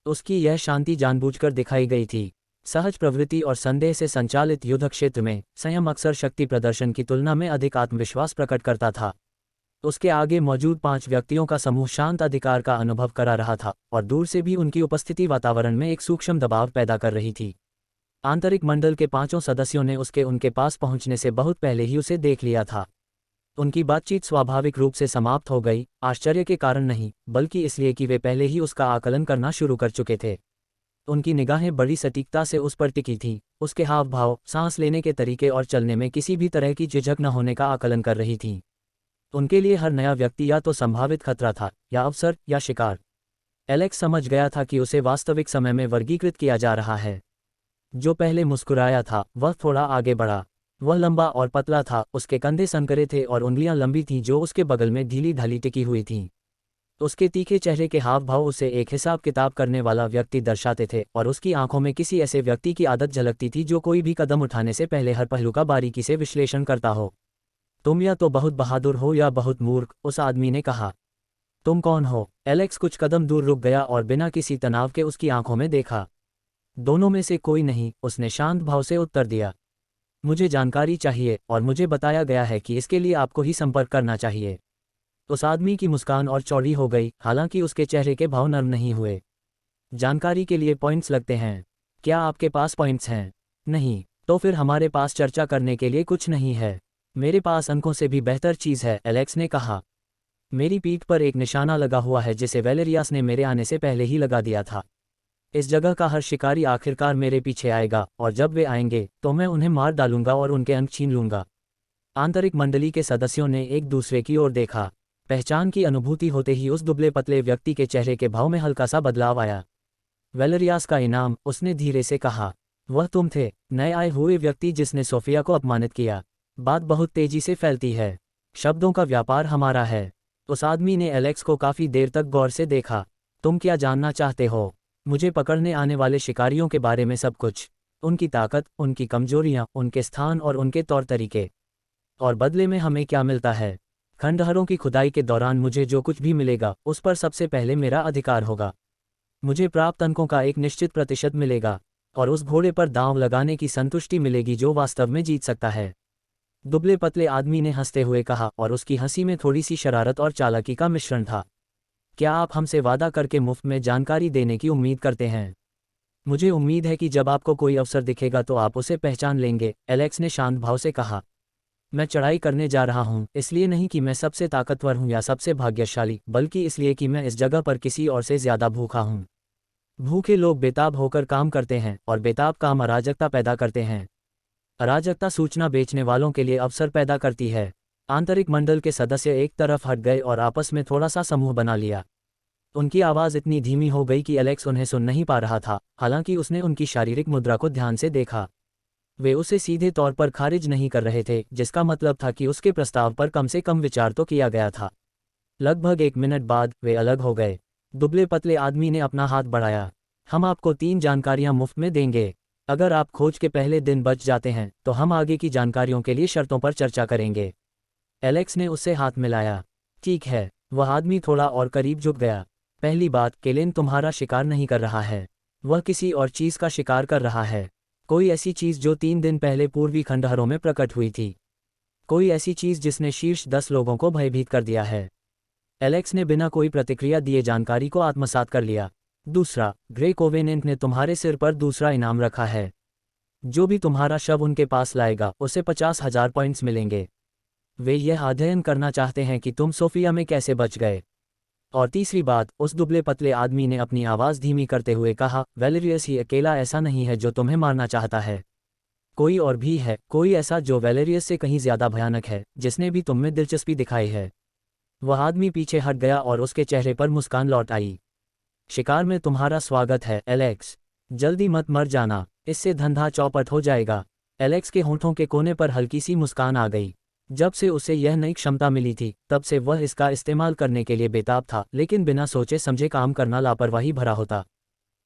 Speaker 1: उसकी यह शांति जानबूझकर दिखाई गई थी। सहज प्रवृत्ति और संदेह से संचालित युद्ध क्षेत्र में संयम अक्सर शक्ति प्रदर्शन की तुलना में अधिक आत्मविश्वास प्रकट करता था। उसके आगे मौजूद 5 व्यक्तियों का समूह शांत अधिकार का अनुभव करा रहा था और दूर से भी उनकी उपस्थिति वातावरण में एक सूक्ष्म दबाव पैदा कर रही थी। आंतरिक मंडल के 5 सदस्यों ने उनके पास पहुंचने से बहुत पहले ही उसे देख लिया था। उनकी बातचीत स्वाभाविक रूप से समाप्त हो गई, आश्चर्य के कारण नहीं, बल्कि इसलिए कि वे पहले ही उसका आकलन करना शुरू कर चुके थे। उनकी निगाहें बड़ी सटीकता से उस पर टिकी थीं, उसके हाव भाव, सांस लेने के तरीके और चलने में किसी भी तरह की झिझक न होने का आकलन कर रही थीं। उनके लिए हर नया व्यक्ति या तो संभावित खतरा था, या अवसर, या शिकार। एलेक्स समझ गया था कि उसे वास्तविक समय में वर्गीकृत किया जा रहा है। जो पहले मुस्कुराया था, वह थोड़ा आगे बढ़ा। वह लंबा और पतला था, उसके कंधे संकरे थे और उंगलियां लंबी थीं जो उसके बगल में ढीली ढाली टिकी हुई थीं। उसके तीखे चेहरे के हाव भाव उसे एक हिसाब किताब करने वाला व्यक्ति दर्शाते थे और उसकी आंखों में किसी ऐसे व्यक्ति की आदत झलकती थी जो कोई भी कदम उठाने से पहले हर पहलू का बारीकी से विश्लेषण करता हो। तुम या तो बहुत बहादुर हो या बहुत मूर्ख, उस आदमी ने कहा। तुम कौन हो? एलेक्स कुछ कदम दूर रुक गया और बिना किसी तनाव के उसकी आंखों में देखा। दोनों में से कोई नहीं, उसने शांत भाव से उत्तर दिया। मुझे जानकारी चाहिए और मुझे बताया गया है कि इसके लिए आपको ही संपर्क करना चाहिए। उस आदमी की मुस्कान और चौड़ी हो गई, हालांकि उसके चेहरे के भाव नर्म नहीं हुए। जानकारी के लिए पॉइंट्स लगते हैं। क्या आपके पास पॉइंट्स हैं? नहीं। तो फिर हमारे पास चर्चा करने के लिए कुछ नहीं है। मेरे पास अंकों से भी बेहतर चीज़ है, एलेक्स ने कहा। मेरी पीठ पर एक निशाना लगा हुआ है जिसे वैलेरियास ने मेरे आने से पहले ही लगा दिया था। इस जगह का हर शिकारी आखिरकार मेरे पीछे आएगा और जब वे आएंगे तो मैं उन्हें मार डालूंगा और उनके अंक छीन लूंगा। आंतरिक मंडली के सदस्यों ने एक दूसरे की ओर देखा। पहचान की अनुभूति होते ही उस दुबले पतले व्यक्ति के चेहरे के भाव में हल्का सा बदलाव आया। वैलेरियास का इनाम, उसने धीरे से कहा। वह तुम थे, नए आए हुए व्यक्ति जिसने सोफिया को अपमानित किया। बात बहुत तेजी से फैलती है। शब्दों का व्यापार हमारा है। उस आदमी ने एलेक्स को काफी देर तक गौर से देखा। तुम क्या जानना चाहते हो? मुझे पकड़ने आने वाले शिकारियों के बारे में सब कुछ, उनकी ताकत, उनकी कमजोरियां, उनके स्थान और उनके तौर तरीके। और बदले में हमें क्या मिलता है? खंडहरों की खुदाई के दौरान मुझे जो कुछ भी मिलेगा उस पर सबसे पहले मेरा अधिकार होगा। मुझे प्राप्त अंकों का एक निश्चित प्रतिशत मिलेगा और उस घोड़े पर दांव लगाने की संतुष्टि मिलेगी जो वास्तव में जीत सकता है। दुबले पतले आदमी ने हंसते हुए कहा और उसकी हंसी में थोड़ी सी शरारत और चालाकी का मिश्रण था। क्या आप हमसे वादा करके मुफ्त में जानकारी देने की उम्मीद करते हैं? मुझे उम्मीद है कि जब आपको कोई अवसर दिखेगा तो आप उसे पहचान लेंगे, एलेक्स ने शांत भाव से कहा। मैं चढ़ाई करने जा रहा हूं, इसलिए नहीं कि मैं सबसे ताकतवर हूं या सबसे भाग्यशाली, बल्कि इसलिए कि मैं इस जगह पर किसी और से ज्यादा भूखा हूं। भूखे लोग बेताब होकर काम करते हैं और बेताब काम अराजकता पैदा करते हैं। अराजकता सूचना बेचने वालों के लिए अवसर पैदा करती है। आंतरिक मंडल के सदस्य एक तरफ हट गए और आपस में थोड़ा सा समूह बना लिया। उनकी आवाज़ इतनी धीमी हो गई कि एलेक्स उन्हें सुन नहीं पा रहा था, हालांकि उसने उनकी शारीरिक मुद्रा को ध्यान से देखा। वे उसे सीधे तौर पर खारिज नहीं कर रहे थे, जिसका मतलब था कि उसके प्रस्ताव पर कम से कम विचार तो किया गया था। लगभग 1 मिनट बाद वे अलग हो गए। दुबले पतले आदमी ने अपना हाथ बढ़ाया। हम आपको 3 जानकारियां मुफ्त में देंगे। अगर आप खोज के पहले दिन बच जाते हैं तो हम आगे की जानकारियों के लिए शर्तों पर चर्चा करेंगे। एलेक्स ने उससे हाथ मिलाया। ठीक है। वह आदमी थोड़ा और करीब झुक गया। पहली बात, केलेन तुम्हारा शिकार नहीं कर रहा है। वह किसी और चीज़ का शिकार कर रहा है। कोई ऐसी चीज़ जो 3 दिन पहले पूर्वी खंडहरों में प्रकट हुई थी। कोई ऐसी चीज़ जिसने शीर्ष 10 लोगों को भयभीत कर दिया है। एलेक्स ने बिना कोई प्रतिक्रिया दिए जानकारी को आत्मसात कर लिया। दूसरा, ग्रे कोवेनेंट ने तुम्हारे सिर पर दूसरा इनाम रखा है। जो भी तुम्हारा शव उनके पास लाएगा उसे 50,000 पॉइंट्स मिलेंगे। वे यह अध्ययन करना चाहते हैं कि तुम सोफिया में कैसे बच गए। और तीसरी बात, उस दुबले पतले आदमी ने अपनी आवाज़ धीमी करते हुए कहा, वैलेरियस ही अकेला ऐसा नहीं है जो तुम्हें मारना चाहता है। कोई और भी है, कोई ऐसा जो वैलेरियस से कहीं ज़्यादा भयानक है, जिसने भी तुम में दिलचस्पी दिखाई है। वह आदमी पीछे हट गया और उसके चेहरे पर मुस्कान लौट आई। शिकार में तुम्हारा स्वागत है, एलेक्स। जल्दी मत मर जाना, इससे धंधा चौपट हो जाएगा। एलेक्स के होंठों के कोने पर हल्की सी मुस्कान आ गई। जब से उसे यह नई क्षमता मिली थी तब से वह इसका इस्तेमाल करने के लिए बेताब था, लेकिन बिना सोचे समझे काम करना लापरवाही भरा होता।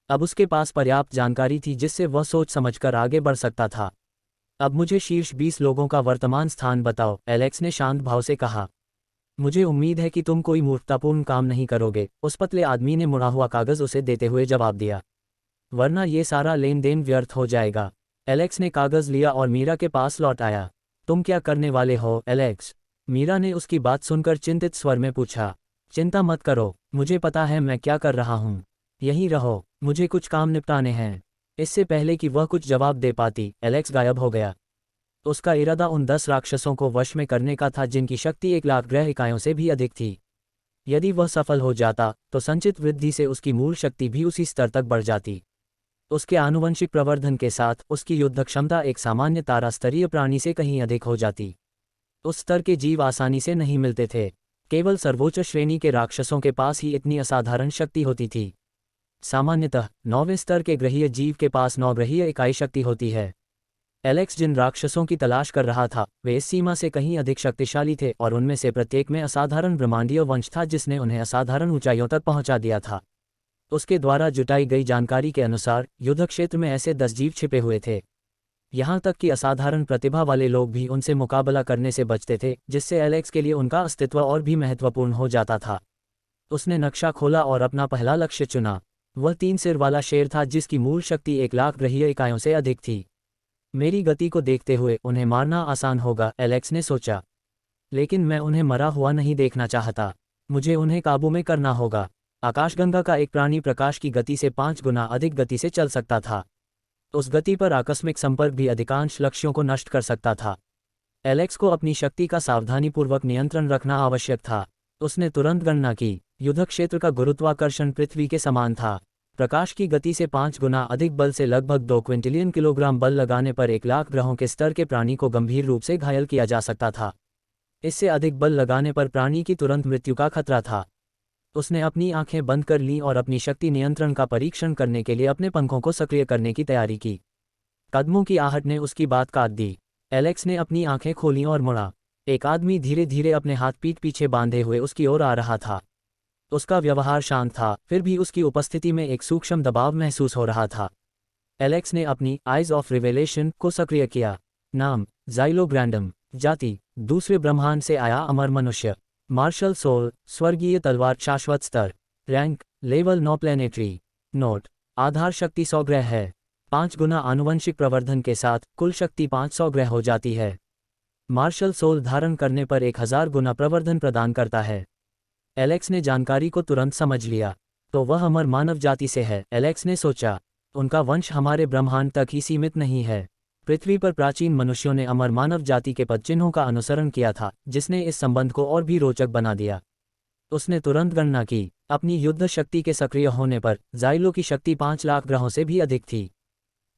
Speaker 1: अब उसके पास पर्याप्त जानकारी थी जिससे वह सोच समझकर आगे बढ़ सकता था। अब मुझे शीर्ष 20 लोगों का वर्तमान स्थान बताओ, एलेक्स ने शांत भाव से कहा। मुझे उम्मीद है कि तुम कोई मूर्खतापूर्ण काम नहीं करोगे, उस पतले आदमी ने मुड़ा हुआ कागज उसे देते हुए जवाब दिया। वरना ये सारा लेन देन व्यर्थ हो जाएगा। एलेक्स ने कागज लिया और मीरा के पास लौट आया। तुम क्या करने वाले हो, एलेक्स? मीरा ने उसकी बात सुनकर चिंतित स्वर में पूछा। चिंता मत करो, मुझे पता है मैं क्या कर रहा हूँ। यहीं रहो, मुझे कुछ काम निपटाने हैं। इससे पहले कि वह कुछ जवाब दे पाती, एलेक्स गायब हो गया। उसका इरादा उन 10 राक्षसों को वश में करने का था जिनकी शक्ति 1,00,000 ग्रह इकाइयों से भी अधिक थी। यदि वह सफल हो जाता तो संचित वृद्धि से उसकी मूल शक्ति भी उसी स्तर तक बढ़ जाती। उसके आनुवंशिक प्रवर्धन के साथ उसकी युद्ध क्षमता एक सामान्य तारा स्तरीय प्राणी से कहीं अधिक हो जाती। उस स्तर के जीव आसानी से नहीं मिलते थे। केवल सर्वोच्च श्रेणी के राक्षसों के पास ही इतनी असाधारण शक्ति होती थी। सामान्यतः 9वें स्तर के ग्रहीय जीव के पास 9 ग्रहीय इकाई शक्ति होती है। एलेक्स जिन राक्षसों की तलाश कर रहा था वे इस सीमा से कहीं अधिक शक्तिशाली थे और उनमें से प्रत्येक में असाधारण ब्रह्मांडीय वंश था जिसने उन्हें असाधारण ऊंचाइयों तक पहुंचा दिया था। उसके द्वारा जुटाई गई जानकारी के अनुसार युद्ध क्षेत्र में ऐसे 10 जीव छिपे हुए थे। यहाँ तक कि असाधारण प्रतिभा वाले लोग भी उनसे मुकाबला करने से बचते थे, जिससे एलेक्स के लिए उनका अस्तित्व और भी महत्वपूर्ण हो जाता था। उसने नक्शा खोला और अपना पहला लक्ष्य चुना। वह 3 सिर वाला शेर था जिसकी मूल शक्ति 1,00,000 ग्रहीय इकाइयों से अधिक थी। मेरी गति को देखते हुए उन्हें मारना आसान होगा, एलेक्स ने सोचा। लेकिन मैं उन्हें मरा हुआ नहीं देखना चाहता। मुझे उन्हें काबू में करना होगा। आकाशगंगा का एक प्राणी प्रकाश की गति से 5 गुना अधिक गति से चल सकता था। उस गति पर आकस्मिक संपर्क भी अधिकांश लक्ष्यों को नष्ट कर सकता था। एलेक्स को अपनी शक्ति का सावधानीपूर्वक नियंत्रण रखना आवश्यक था। उसने तुरंत गणना की। युद्ध क्षेत्र का गुरुत्वाकर्षण पृथ्वी के समान था। प्रकाश की गति से 5 गुना अधिक बल से लगभग 2 क्विंटिलियन किलोग्राम बल लगाने पर 1,00,000 ग्रहों के स्तर के प्राणी को गंभीर रूप से घायल किया जा सकता था। इससे अधिक बल लगाने पर प्राणी की तुरंत मृत्यु का खतरा था। उसने अपनी आंखें बंद कर लीं और अपनी शक्ति नियंत्रण का परीक्षण करने के लिए अपने पंखों को सक्रिय करने की तैयारी की। कदमों की आहट ने उसकी बात काट दी। एलेक्स ने अपनी आंखें खोलीं और मुड़ा। एक आदमी धीरे धीरे अपने हाथ पीठ पीछे बांधे हुए उसकी ओर आ रहा था। उसका व्यवहार शांत था, फिर भी उसकी उपस्थिति में एक सूक्ष्म दबाव महसूस हो रहा था। एलेक्स ने अपनी आइज ऑफ रिवेलेशन को सक्रिय किया। नाम ज़ाइलो ग्रैंडम। जाति दूसरे ब्रह्मांड से आया अमर मनुष्य। मार्शल सोल स्वर्गीय तलवार शाश्वत स्तर। Rank level 9 planetary. नोट आधार शक्ति 100 ग्रह है। 5 गुना आनुवंशिक प्रवर्धन के साथ कुल शक्ति 500 ग्रह हो जाती है। मार्शल सोल धारण करने पर 1000 गुना प्रवर्धन प्रदान करता है। एलेक्स ने जानकारी को तुरंत समझ लिया। तो वह अमर मानव जाति से है, एलेक्स ने सोचा। उनका वंश हमारे ब्रह्मांड तक ही सीमित नहीं है। पृथ्वी पर प्राचीन मनुष्यों ने अमर मानव जाति के पदचिन्हों का अनुसरण किया था, जिसने इस संबंध को और भी रोचक बना दिया। उसने तुरंत गणना की। अपनी युद्ध शक्ति के सक्रिय होने पर ज़ाइलो की शक्ति 5,00,000 ग्रहों से भी अधिक थी।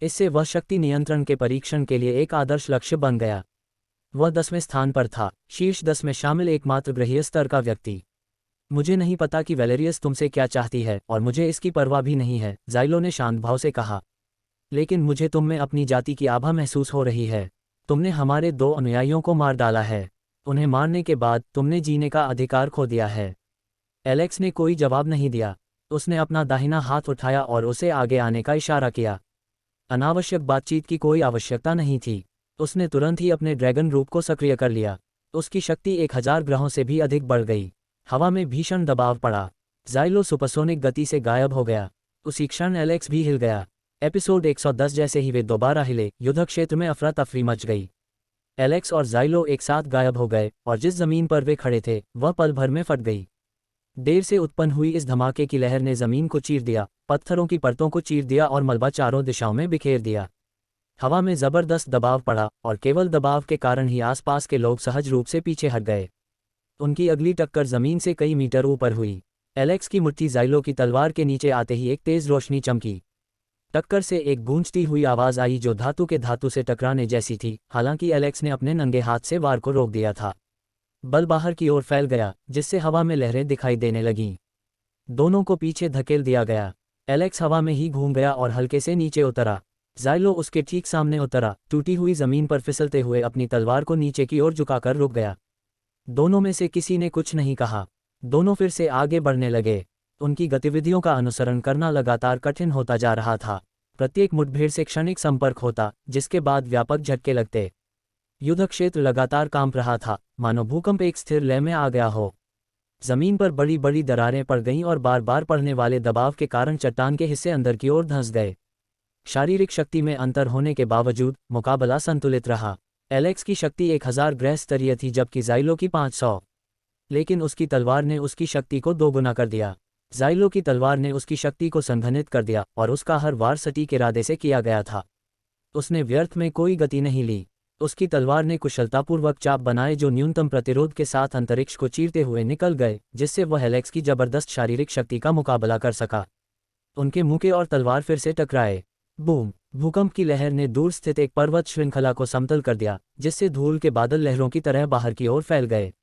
Speaker 1: इससे वह शक्ति नियंत्रण के परीक्षण के लिए एक आदर्श लक्ष्य बन गया। वह 10वें स्थान पर था, शीर्ष 10 में शामिल एकमात्र ग्रहीय स्तर का व्यक्ति। मुझे नहीं पता कि वैलेरियस तुमसे क्या चाहती है और मुझे इसकी परवाह भी नहीं है, ज़ाइलो ने शांत भाव से कहा। लेकिन मुझे तुम में अपनी जाति की आभा महसूस हो रही है। तुमने हमारे 2 अनुयायियों को मार डाला है। उन्हें मारने के बाद तुमने जीने का अधिकार खो दिया है। एलेक्स ने कोई जवाब नहीं दिया। उसने अपना दाहिना हाथ उठाया और उसे आगे आने का इशारा किया। अनावश्यक बातचीत की कोई आवश्यकता नहीं थी। उसने तुरंत ही अपने ड्रैगन रूप को सक्रिय कर लिया। उसकी शक्ति 1000 ग्रहों से भी अधिक बढ़ गई। हवा में भीषण दबाव पड़ा। ज़ाइलो सुपरसोनिक गति से गायब हो गया। उसी क्षण एलेक्स भी हिल गया। एपिसोड 110 जैसे ही वे दोबारा हिले, युद्ध क्षेत्र में अफरा तफरी मच गई। एलेक्स और ज़ाइलो एक साथ गायब हो गए और जिस जमीन पर वे खड़े थे वह पल भर में फट गई। देर से उत्पन्न हुई इस धमाके की लहर ने जमीन को चीर दिया, पत्थरों की परतों को चीर दिया और मलबा चारों दिशाओं में बिखेर दिया। हवा में जबरदस्त दबाव पड़ा और केवल दबाव के कारण ही आसपास के लोग सहज रूप से पीछे हट गए। उनकी अगली टक्कर जमीन से कई मीटर ऊपर हुई। एलेक्स की मुट्ठी ज़ाइलो की तलवार के नीचे आते ही एक तेज रोशनी चमकी। टक्कर से एक गूंजती हुई आवाज आई जो धातु के धातु से टकराने जैसी थी। हालांकि एलेक्स ने अपने नंगे हाथ से वार को रोक दिया था। बल बाहर की ओर फैल गया, जिससे हवा में लहरें दिखाई देने लगीं। दोनों को पीछे धकेल दिया गया। एलेक्स हवा में ही घूम गया और हल्के से नीचे उतरा। जाइलो उसके ठीक सामने उतरा, टूटी हुई जमीन पर फिसलते हुए अपनी तलवार को नीचे की ओर झुकाकर रुक गया। दोनों में से किसी ने कुछ नहीं कहा। दोनों फिर से आगे बढ़ने लगे। उनकी गतिविधियों का अनुसरण करना लगातार कठिन होता जा रहा था। प्रत्येक मुठभेड़ से क्षणिक संपर्क होता, जिसके बाद व्यापक झटके लगते। युद्ध क्षेत्र लगातार कांप रहा था, मानो भूकंप एक स्थिर लय में आ गया हो। जमीन पर बड़ी बड़ी दरारें पड़ गईं और बार बार पड़ने वाले दबाव के कारण चट्टान के हिस्से अंदर की ओर धंस गए। शारीरिक शक्ति में अंतर होने के बावजूद मुकाबला संतुलित रहा। एलेक्स की शक्ति 1000 ग्रह स्तरीय थी, जबकि जाइलो की 500। लेकिन उसकी तलवार ने उसकी शक्ति को दोगुना कर दिया। जाइलो की तलवार ने उसकी शक्ति को संघनित कर दिया और उसका हर वार सटीक इरादे से किया गया था। उसने व्यर्थ में कोई गति नहीं ली। उसकी तलवार ने कुशलतापूर्वक चाप बनाए जो न्यूनतम प्रतिरोध के साथ अंतरिक्ष को चीरते हुए निकल गए, जिससे वह एलेक्स की जबरदस्त शारीरिक शक्ति का मुकाबला कर सका। उनके मुके और तलवार फिर से टकराए। बूम! भूकंप की लहर ने दूर स्थित एक पर्वत श्रृंखला को समतल कर दिया, जिससे धूल के बादल लहरों की तरह बाहर की ओर फैल गए।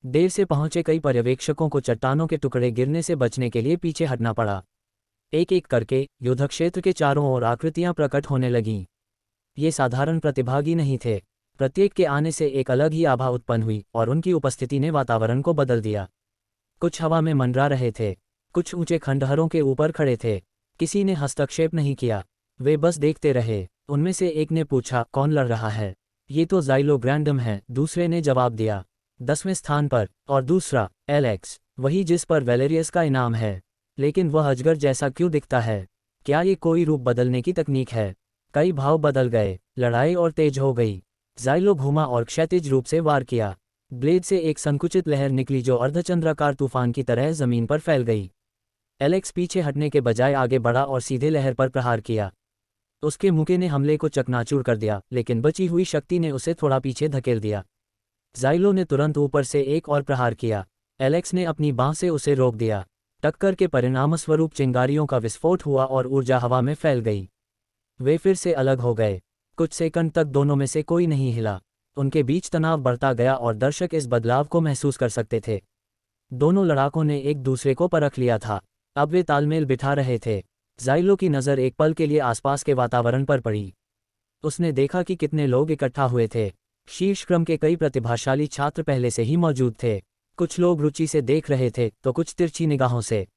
Speaker 1: देर से पहुंचे कई पर्यवेक्षकों को चट्टानों के टुकड़े गिरने से बचने के लिए पीछे हटना पड़ा। एक एक करके युद्ध क्षेत्र के चारों ओर आकृतियां प्रकट होने लगीं। ये साधारण प्रतिभागी नहीं थे। प्रत्येक के आने से एक अलग ही आभा उत्पन्न हुई और उनकी उपस्थिति ने वातावरण को बदल दिया। कुछ हवा में मंडरा रहे थे, कुछ ऊंचे खंडहरों के ऊपर खड़े थे। किसी ने हस्तक्षेप नहीं किया, वे बस देखते रहे। उनमें से एक ने पूछा, कौन लड़ रहा है? ये तो जाइलो ग्रैंडम है, दूसरे ने जवाब दिया। 10वें स्थान पर। और दूसरा, एलेक्स, वही जिस पर वैलेरियस का इनाम है। लेकिन वह अजगर जैसा क्यों दिखता है? क्या ये कोई रूप बदलने की तकनीक है? कई भाव बदल गए, लड़ाई और तेज हो गई। जाइलो घूमा और क्षैतिज रूप से वार किया। ब्लेड से एक संकुचित लहर निकली जो अर्धचंद्राकार तूफान की तरह जमीन पर फैल गई। एलेक्स पीछे हटने के बजाय आगे बढ़ा और सीधे लहर पर प्रहार किया। उसके मुके ने हमले को चकनाचूर कर दिया, लेकिन बची हुई शक्ति ने उसे थोड़ा पीछे धकेल दिया। जाइलो ने तुरंत ऊपर से एक और प्रहार किया। एलेक्स ने अपनी बाँह से उसे रोक दिया। टक्कर के परिणामस्वरूप चिंगारियों का विस्फोट हुआ और ऊर्जा हवा में फैल गई। वे फिर से अलग हो गए। कुछ सेकंड तक दोनों में से कोई नहीं हिला। उनके बीच तनाव बढ़ता गया और दर्शक इस बदलाव को महसूस कर सकते थे। दोनों लड़ाकों ने एक दूसरे को परख लिया था। अब वे तालमेल बिठा रहे थे। जाइलो की नज़र एक पल के लिए आसपास के वातावरण पर पड़ी। उसने देखा कि कितने लोग इकट्ठा हुए थे। शीर्ष क्रम के कई प्रतिभाशाली छात्र पहले से ही मौजूद थे। कुछ लोग रुचि से देख रहे थे तो कुछ तिरछी निगाहों से।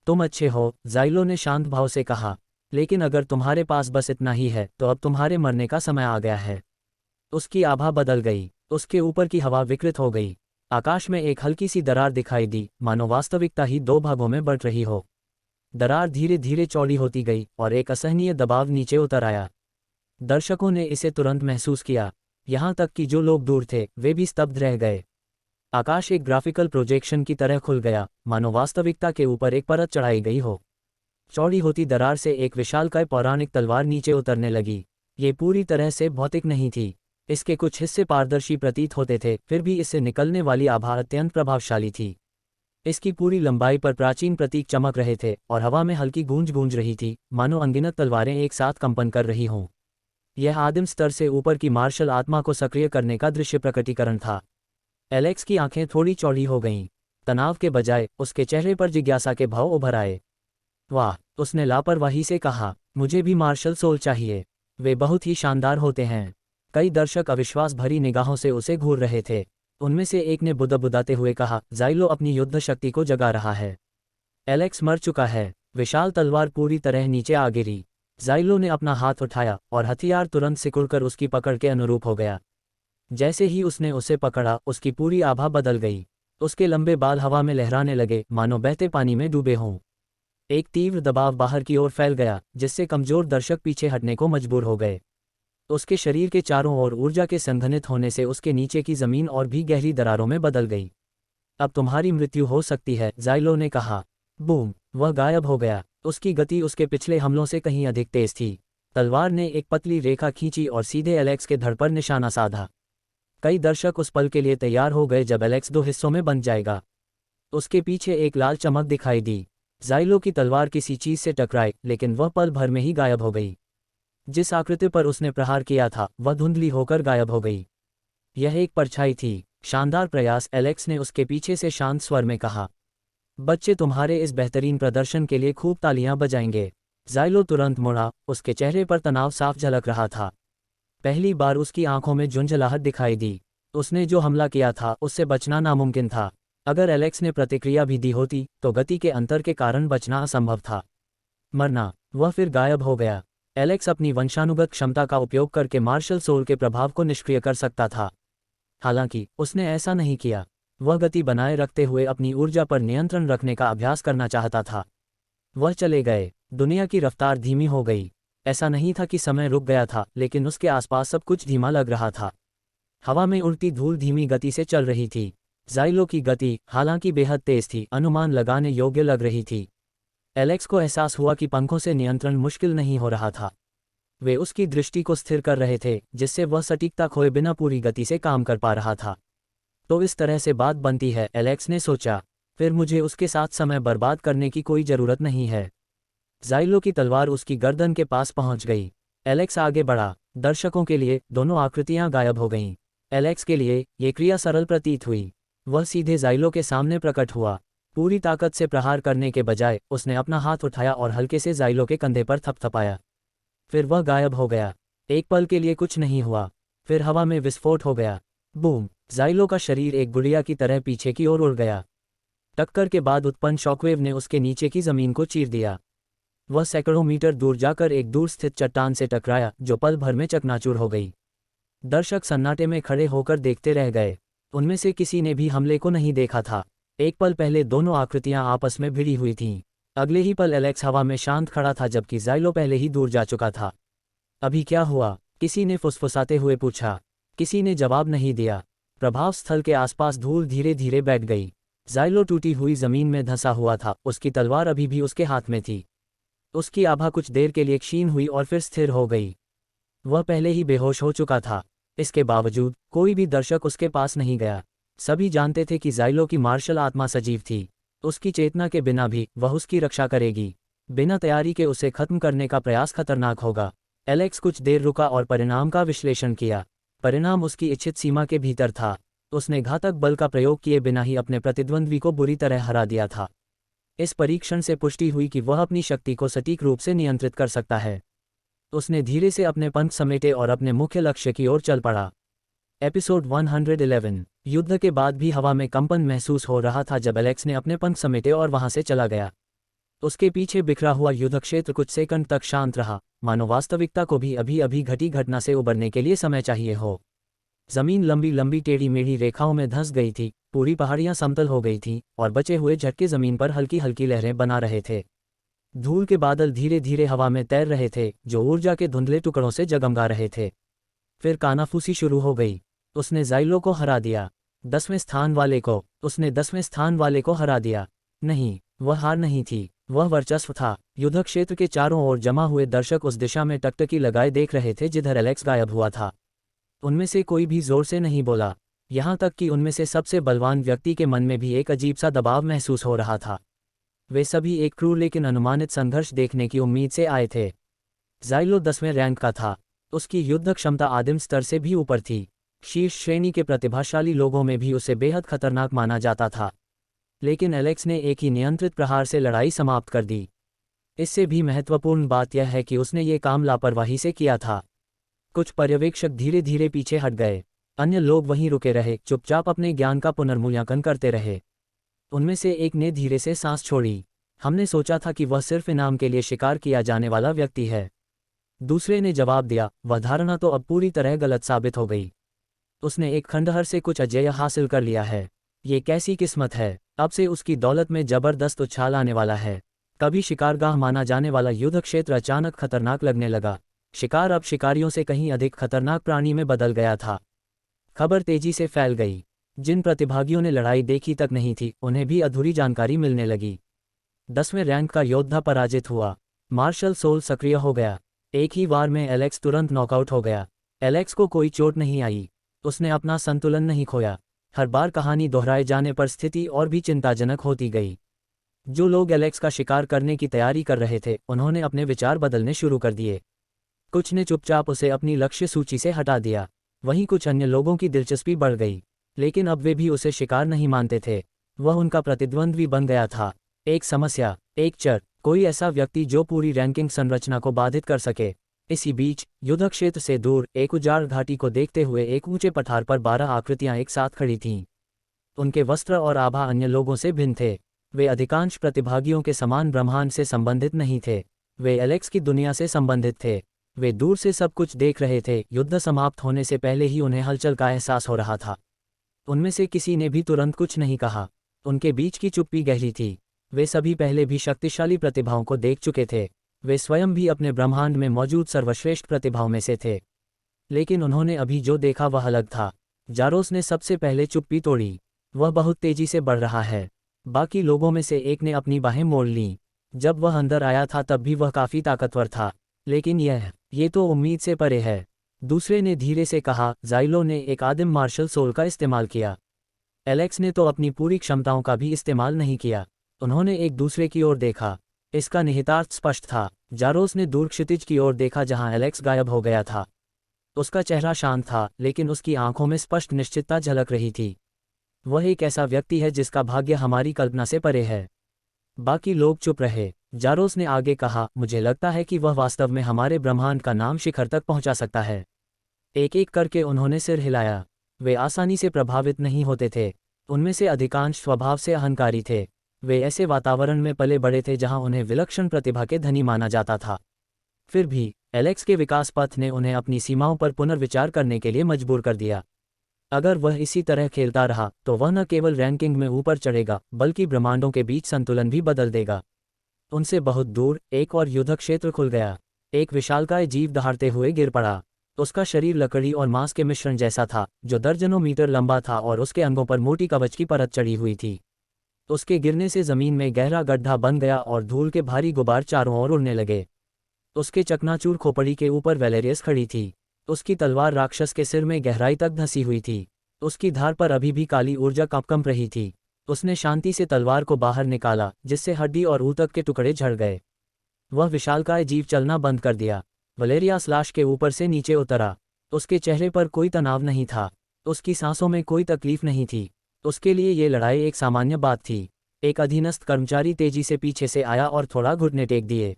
Speaker 1: तुम अच्छे हो, जाइलो ने शांत भाव से कहा, लेकिन अगर तुम्हारे पास बस इतना ही है तो अब तुम्हारे मरने का समय आ गया है। उसकी आभा बदल गई। उसके ऊपर की हवा विकृत हो गई। आकाश में एक हल्की सी दरार दिखाई दी, मानो वास्तविकता ही दो भागों में बढ़ रही हो। दरार धीरे धीरे चौड़ी होती गई और एक असहनीय दबाव नीचे उतर आया। दर्शकों ने इसे तुरंत महसूस किया, यहाँ तक कि जो लोग दूर थे वे भी स्तब्ध रह गए। आकाश एक ग्राफिकल प्रोजेक्शन की तरह खुल गया, मानो वास्तविकता के ऊपर एक परत चढ़ाई गई हो। चौड़ी होती दरार से एक विशालकाय पौराणिक तलवार नीचे उतरने लगी। ये पूरी तरह से भौतिक नहीं थी। इसके कुछ हिस्से पारदर्शी प्रतीत होते थे, फिर भी इससे निकलने वाली आभा अत्यंत प्रभावशाली थी। इसकी पूरी लंबाई पर प्राचीन प्रतीक चमक रहे थे और हवा में हल्की गूंज गूंज रही थी, मानो अनगिनत तलवारें एक साथ कंपन कर रही हों। यह आदिम स्तर से ऊपर की मार्शल आत्मा को सक्रिय करने का दृश्य प्रकटीकरण था। एलेक्स की आंखें थोड़ी चौड़ी हो गईं। तनाव के बजाय उसके चेहरे पर जिज्ञासा के भाव उभर आए। वाह, उसने लापरवाही से कहा, मुझे भी मार्शल सोल चाहिए। वे बहुत ही शानदार होते हैं। कई दर्शक अविश्वास भरी निगाहों से उसे घूर रहे थे। उनमें से एक ने बुदबुदाते हुए कहा, जाइलो अपनी युद्ध शक्ति को जगा रहा है। एलेक्स मर चुका है। विशाल तलवार पूरी तरह नीचे आ गिरी। जाइलो ने अपना हाथ उठाया और हथियार तुरंत सिकुड़कर उसकी पकड़ के अनुरूप हो गया। जैसे ही उसने उसे पकड़ा, उसकी पूरी आभा बदल गई। उसके लंबे बाल हवा में लहराने लगे, मानो बहते पानी में डूबे हों। एक तीव्र दबाव बाहर की ओर फैल गया, जिससे कमजोर दर्शक पीछे हटने को मजबूर हो गए। उसके शरीर के चारों ओर ऊर्जा के संघनित होने से उसके नीचे की जमीन और भी गहरी दरारों में बदल गई। अब तुम्हारी मृत्यु हो सकती है, जाइलो ने कहा। बूम! वह गायब हो गया। उसकी गति उसके पिछले हमलों से कहीं अधिक तेज थी। तलवार ने एक पतली रेखा खींची और सीधे एलेक्स के धड़ पर निशाना साधा। कई दर्शक उस पल के लिए तैयार हो गए जब एलेक्स दो हिस्सों में बंट जाएगा। उसके पीछे एक लाल चमक दिखाई दी। जाइलो की तलवार किसी चीज से टकराई, लेकिन वह पल भर में ही गायब हो गई। जिस आकृति पर उसने प्रहार किया था वह धुंधली होकर गायब हो गई। यह एक परछाई थी। शानदार प्रयास, एलेक्स ने उसके पीछे से शांत स्वर में कहा। बच्चे तुम्हारे इस बेहतरीन प्रदर्शन के लिए खूब तालियां बजाएंगे। ज़ाइलो तुरंत मुड़ा, उसके चेहरे पर तनाव साफ झलक रहा था। पहली बार उसकी आंखों में झुंझलाहट दिखाई दी। उसने जो हमला किया था उससे बचना नामुमकिन था। अगर एलेक्स ने प्रतिक्रिया भी दी होती तो गति के अंतर के कारण बचना असंभव था। मरना। वह फिर गायब हो गया। एलेक्स अपनी वंशानुगत क्षमता का उपयोग करके मार्शल सोल के प्रभाव को निष्क्रिय कर सकता था। हालांकि उसने ऐसा नहीं किया। वह गति बनाए रखते हुए अपनी ऊर्जा पर नियंत्रण रखने का अभ्यास करना चाहता था। वह चले गए। दुनिया की रफ्तार धीमी हो गई। ऐसा नहीं था कि समय रुक गया था, लेकिन उसके आसपास सब कुछ धीमा लग रहा था। हवा में उड़ती धूल धीमी गति से चल रही थी। ज़ाइलो की गति, हालांकि बेहद तेज थी, अनुमान लगाने योग्य लग रही थी। एलेक्स को एहसास हुआ कि पंखों से नियंत्रण मुश्किल नहीं हो रहा था। वे उसकी दृष्टि को स्थिर कर रहे थे, जिससे वह सटीकता खोए बिना पूरी गति से काम कर पा रहा था। तो इस तरह से बात बनती है, एलेक्स ने सोचा। फिर मुझे उसके साथ समय बर्बाद करने की कोई ज़रूरत नहीं है। ज़ाइलो की तलवार उसकी गर्दन के पास पहुंच गई। एलेक्स आगे बढ़ा। दर्शकों के लिए दोनों आकृतियां गायब हो गईं। एलेक्स के लिए ये क्रिया सरल प्रतीत हुई। वह सीधे ज़ाइलो के सामने प्रकट हुआ। पूरी ताकत से प्रहार करने के बजाय उसने अपना हाथ उठाया और हल्के से ज़ाइलो के कंधे पर थपथपाया। फिर वह गायब हो गया। एक पल के लिए कुछ नहीं हुआ। फिर हवा में विस्फोट हो गया। बूम! ज़ाइलो का शरीर एक गुड़िया की तरह पीछे की ओर उड़ गया। टक्कर के बाद उत्पन्न शॉकवेव ने उसके नीचे की ज़मीन को चीर दिया। वह सैकड़ों मीटर दूर जाकर एक दूर स्थित चट्टान से टकराया, जो पल भर में चकनाचूर हो गई। दर्शक सन्नाटे में खड़े होकर देखते रह गए। उनमें से किसी ने भी हमले को नहीं देखा था। एक पल पहले दोनों आकृतियां आपस में भिड़ी हुई थीं। अगले ही पल एलेक्स हवा में शांत खड़ा था, जबकि ज़ाइलो पहले ही दूर जा चुका था। अभी क्या हुआ? किसी ने फुसफुसाते हुए पूछा। किसी ने जवाब नहीं दिया। प्रभाव स्थल के आसपास धूल धीरे धीरे बैठ गई। ज़ाइलो टूटी हुई जमीन में धंसा हुआ था। उसकी तलवार अभी भी उसके हाथ में थी। उसकी आभा कुछ देर के लिए क्षीण हुई और फिर स्थिर हो गई। वह पहले ही बेहोश हो चुका था। इसके बावजूद कोई भी दर्शक उसके पास नहीं गया। सभी जानते थे कि ज़ाइलो की मार्शल आत्मा सजीव थी। उसकी चेतना के बिना भी वह उसकी रक्षा करेगी। बिना तैयारी के उसे खत्म करने का प्रयास खतरनाक होगा। एलेक्स कुछ देर रुका और परिणाम का विश्लेषण किया। परिणाम उसकी इच्छित सीमा के भीतर था। उसने घातक बल का प्रयोग किए बिना ही अपने प्रतिद्वंद्वी को बुरी तरह हरा दिया था। इस परीक्षण से पुष्टि हुई कि वह अपनी शक्ति को सटीक रूप से नियंत्रित कर सकता है। उसने धीरे से अपने पंख समेटे और अपने मुख्य लक्ष्य की ओर चल पड़ा। एपिसोड 111। युद्ध के बाद भी हवा में कंपन महसूस हो रहा था जब एलेक्स ने अपने पंख समेटे और वहां से चला गया। उसके पीछे बिखरा हुआ युद्ध क्षेत्र कुछ सेकंड तक शांत रहा, मानो वास्तविकता को भी अभी अभी घटी घटना से उबरने के लिए समय चाहिए हो। जमीन लंबी लंबी टेढ़ी मेढ़ी रेखाओं में धंस गई थी, पूरी पहाड़ियां समतल हो गई थीं और बचे हुए झटके जमीन पर हल्की हल्की लहरें बना रहे थे। धूल के बादल धीरे धीरे हवा में तैर रहे थे, जो ऊर्जा के धुंधले टुकड़ों से जगमगा रहे थे। फिर कानाफूसी शुरू हो गई। उसने ज़ाइलो को हरा दिया। 10वें स्थान वाले को। उसने 10वें स्थान वाले को हरा दिया। नहीं, वह हार नहीं थी, वह वर्चस्व था। युद्ध क्षेत्र के चारों ओर जमा हुए दर्शक उस दिशा में टकटकी लगाए देख रहे थे जिधर एलेक्स गायब हुआ था। उनमें से कोई भी जोर से नहीं बोला, यहाँ तक कि उनमें से सबसे बलवान व्यक्ति के मन में भी एक अजीब सा दबाव महसूस हो रहा था। वे सभी एक क्रूर लेकिन अनुमानित संघर्ष देखने की उम्मीद से आए थे। ज़ाइलो 10वें रैंक का था। उसकी युद्ध क्षमता आदिम स्तर से भी ऊपर थी। शीर्ष श्रेणी के प्रतिभाशाली लोगों में भी उसे बेहद खतरनाक माना जाता था। लेकिन एलेक्स ने एक ही नियंत्रित प्रहार से लड़ाई समाप्त कर दी। इससे भी महत्वपूर्ण बात यह है कि उसने ये काम लापरवाही से किया था। कुछ पर्यवेक्षक धीरे धीरे पीछे हट गए। अन्य लोग वहीं रुके रहे, चुपचाप अपने ज्ञान का पुनर्मूल्यांकन करते रहे। उनमें से एक ने धीरे से सांस छोड़ी। हमने सोचा था कि वह सिर्फ इनाम के लिए शिकार किया जाने वाला व्यक्ति है। दूसरे ने जवाब दिया, वह धारणा तो अब पूरी तरह गलत साबित हो गई। उसने एक खंडहर से कुछ अजेय हासिल कर लिया है। ये कैसी किस्मत है। अब से उसकी दौलत में जबरदस्त उछाल आने वाला है। कभी शिकारगाह माना जाने वाला युद्ध क्षेत्र अचानक खतरनाक लगने लगा। शिकार अब शिकारियों से कहीं अधिक खतरनाक प्राणी में बदल गया था। खबर तेजी से फैल गई। जिन प्रतिभागियों ने लड़ाई देखी तक नहीं थी, उन्हें भी अधूरी जानकारी मिलने लगी। 10वें रैंक का योद्धा पराजित हुआ। मार्शल सोल सक्रिय हो गया। एक ही वार में एलेक्स तुरंत नॉकआउट हो गया। एलेक्स को कोई चोट नहीं आई। उसने अपना संतुलन नहीं खोया। हर बार कहानी दोहराए जाने पर स्थिति और भी चिंताजनक होती गई। जो लोग एलेक्स का शिकार करने की तैयारी कर रहे थे, उन्होंने अपने विचार बदलने शुरू कर दिए। कुछ ने चुपचाप उसे अपनी लक्ष्य सूची से हटा दिया। वहीं कुछ अन्य लोगों की दिलचस्पी बढ़ गई, लेकिन अब वे भी उसे शिकार नहीं मानते थे। वह उनका प्रतिद्वंद्वी बन गया था। एक समस्या, एक चर, कोई ऐसा व्यक्ति जो पूरी रैंकिंग संरचना को बाधित कर सके। इसी बीच युद्ध क्षेत्र से दूर एक उजाड़ घाटी को देखते हुए एक ऊंचे पठार पर 12 आकृतियां एक साथ खड़ी थीं। उनके वस्त्र और आभा अन्य लोगों से भिन्न थे। वे अधिकांश प्रतिभागियों के समान ब्रह्मांड से संबंधित नहीं थे। वे एलेक्स की दुनिया से संबंधित थे। वे दूर से सब कुछ देख रहे थे। युद्ध समाप्त होने से पहले ही उन्हें हलचल का एहसास हो रहा था। उनमें से किसी ने भी तुरंत कुछ नहीं कहा। उनके बीच की चुप्पी गहरी थी। वे सभी पहले भी शक्तिशाली प्रतिभाओं को देख चुके थे। वे स्वयं भी अपने ब्रह्मांड में मौजूद सर्वश्रेष्ठ प्रतिभाओं में से थे। लेकिन उन्होंने अभी जो देखा वह अलग था। जारोस ने सबसे पहले चुप्पी तोड़ी। वह बहुत तेजी से बढ़ रहा है। बाकी लोगों में से एक ने अपनी बाहें मोड़ लीं। जब वह अंदर आया था तब भी वह काफ़ी ताकतवर था। लेकिन ये तो उम्मीद से परे है। दूसरे ने धीरे से कहा। ज़ाइलो ने एक आदिम मार्शल सोल का इस्तेमाल किया। एलेक्स ने तो अपनी पूरी क्षमताओं का भी इस्तेमाल नहीं किया। उन्होंने एक दूसरे की ओर देखा। इसका निहितार्थ स्पष्ट था। जारोस ने दूर क्षितिज की ओर देखा जहां एलेक्स गायब हो गया था। उसका चेहरा शांत था, लेकिन उसकी आंखों में स्पष्ट निश्चितता झलक रही थी। वह एक ऐसा व्यक्ति है जिसका भाग्य हमारी कल्पना से परे है। बाकी लोग चुप रहे। जारोस ने आगे कहा, मुझे लगता है कि वह वास्तव में हमारे ब्रह्मांड का नाम शिखर तक पहुंचा सकता है। एक एक करके उन्होंने सिर हिलाया। वे आसानी से प्रभावित नहीं होते थे। उनमें से अधिकांश स्वभाव से अहंकारी थे। वे ऐसे वातावरण में पले बड़े थे जहां उन्हें विलक्षण प्रतिभा के धनी माना जाता था। फिर भी एलेक्स के विकास पथ ने उन्हें अपनी सीमाओं पर पुनर्विचार करने के लिए मजबूर कर दिया। अगर वह इसी तरह खेलता रहा तो वह न केवल रैंकिंग में ऊपर चढ़ेगा बल्कि ब्रह्मांडों के बीच संतुलन भी बदल देगा। उनसे बहुत दूर एक और युद्ध क्षेत्र खुल गया। एक विशालकाय जीव दहाड़ते हुए गिर पड़ा। उसका शरीर लकड़ी और मांस के मिश्रण जैसा था, जो दर्जनों मीटर लंबा था और उसके अंगों पर मोटी कवच की परत चढ़ी हुई थी। उसके गिरने से जमीन में गहरा गड्ढा बन गया और धूल के भारी गुबार चारों ओर उड़ने लगे। उसके चकनाचूर खोपड़ी के ऊपर वेलेरियस खड़ी थी। उसकी तलवार राक्षस के सिर में गहराई तक धंसी हुई थी। उसकी धार पर अभी भी काली ऊर्जा कंप रही थी। उसने शांति से तलवार को बाहर निकाला, जिससे हड्डी और ऊतक के टुकड़े झड़ गए। वह विशालकाय जीव चलना बंद कर दिया। वलेरियास लाश के ऊपर से नीचे उतरा। उसके चेहरे पर कोई तनाव नहीं था। उसकी सांसों में कोई तकलीफ नहीं थी। उसके लिए ये लड़ाई एक सामान्य बात थी। एक अधीनस्थ कर्मचारी तेजी से पीछे से आया और थोड़ा घुटने टेक दिए।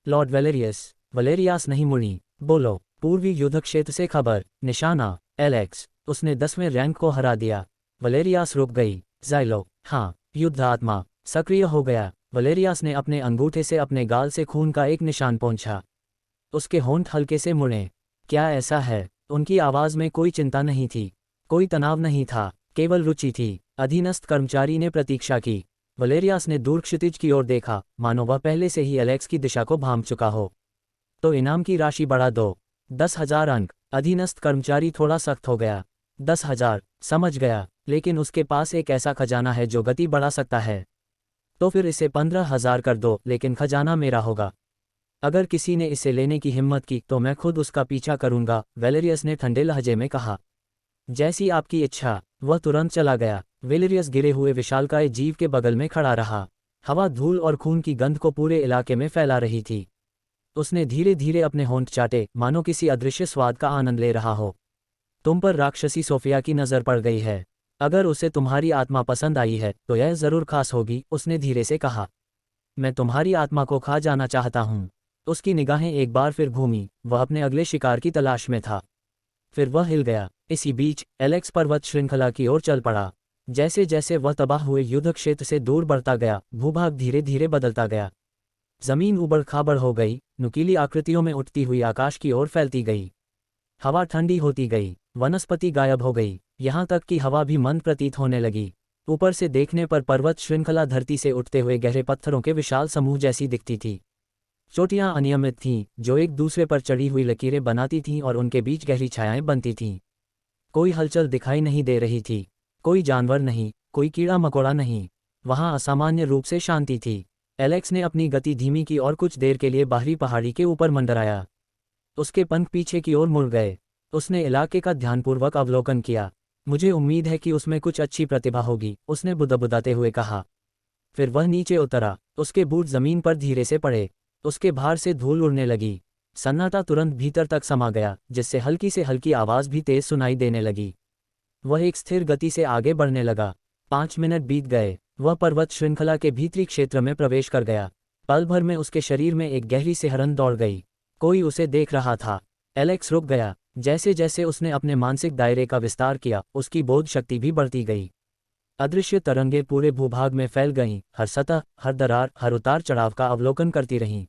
Speaker 1: लॉर्ड वेलेरियस। वलेरियास नहीं मुड़ी। बोलो। पूर्वी युद्ध क्षेत्र से खबर। निशाना एलेक्स। उसने 10वें रैंक को हरा दिया। वलेरियास रुक गई। ज़ाइलो। हाँ। युद्ध आत्मा सक्रिय हो गया। वलेरियास ने अपने अंगूठे से अपने गाल से खून का एक निशान पोंछा। उसके होंठ हल्के से मुड़े। क्या ऐसा है? उनकी आवाज़ में कोई चिंता नहीं थी, कोई तनाव नहीं था, केवल रुचि थी। अधीनस्थ कर्मचारी ने प्रतीक्षा की। वलेरियास ने दूर क्षितिज की ओर देखा, मानो वह पहले से ही एलेक्स की दिशा को भांप चुका हो। तो इनाम की राशि बढ़ा दो। 10,000 अंक। अधीनस्थ कर्मचारी थोड़ा सख्त हो गया। 10,000, समझ गया, लेकिन उसके पास एक ऐसा खजाना है जो गति बढ़ा सकता है। तो फिर इसे 15,000 कर दो, लेकिन खजाना मेरा होगा। अगर किसी ने इसे लेने की हिम्मत की तो मैं खुद उसका पीछा करूंगा, वेलेरियस ने ठंडे लहजे में कहा। जैसी आपकी इच्छा। वह तुरंत चला गया। वेलेरियस गिरे हुए विशालकाय जीव के बगल में खड़ा रहा। हवा धूल और खून की गंध को पूरे इलाके में फैला रही थी। उसने धीरे धीरे अपने होंठ चाटे, मानो किसी अदृश्य स्वाद का आनंद ले रहा हो। तुम पर राक्षसी सोफिया की नज़र पड़ गई है। अगर उसे तुम्हारी आत्मा पसंद आई है तो यह ज़रूर खास होगी, उसने धीरे से कहा। मैं तुम्हारी आत्मा को खा जाना चाहता हूँ। उसकी निगाहें एक बार फिर घूमी। वह अपने अगले शिकार की तलाश में था। फिर वह हिल गया। इसी बीच एलेक्स पर्वत श्रृंखला की ओर चल पड़ा। जैसे जैसे वह तबाह हुए युद्ध क्षेत्र से दूर बढ़ता गया, भूभाग धीरे धीरे बदलता गया। जमीन उबड़ खाबड़ हो गई, नुकीली आकृतियों में उठती हुई आकाश की ओर फैलती गई। हवा ठंडी होती गई, वनस्पति गायब हो गई, यहाँ तक कि हवा भी मंद प्रतीत होने लगी। ऊपर से देखने पर पर्वत श्रृंखला धरती से उठते हुए गहरे पत्थरों के विशाल समूह जैसी दिखती थी। चोटियां अनियमित थीं, जो एक दूसरे पर चढ़ी हुई लकीरें बनाती थीं और उनके बीच गहरी छायाएं बनती थीं। कोई हलचल दिखाई नहीं दे रही थी, कोई जानवर नहीं, कोई कीड़ा मकोड़ा नहीं। वहां असामान्य रूप से शांति थी। एलेक्स ने अपनी गति धीमी की और कुछ देर के लिए बाहरी पहाड़ी के ऊपर मंडराया। उसके पंख पीछे की ओर मुड़ गए। उसने इलाके का ध्यानपूर्वक अवलोकन किया। मुझे उम्मीद है कि उसमें कुछ अच्छी प्रतिभा होगी, उसने बुदबुदाते हुए कहा। फिर वह नीचे उतरा। उसके बूट जमीन पर धीरे से पड़े। उसके भार से धूल उड़ने लगी। सन्नाटा तुरंत भीतर तक समा गया, जिससे हल्की से हल्की आवाज़ भी तेज सुनाई देने लगी। वह एक स्थिर गति से आगे बढ़ने लगा। 5 मिनट बीत गए। वह पर्वत श्रृंखला के भीतरी क्षेत्र में प्रवेश कर गया। पल भर में उसके शरीर में एक गहरी सिहरन दौड़ गई। कोई उसे देख रहा था। एलेक्स रुक गया। जैसे जैसे उसने अपने मानसिक दायरे का विस्तार किया, उसकी बोध शक्ति भी बढ़ती गई। अदृश्य तरंगें पूरे भूभाग में फैल गईं, हर सतह, हर दरार, हर उतार चढ़ाव का अवलोकन करती रहीं।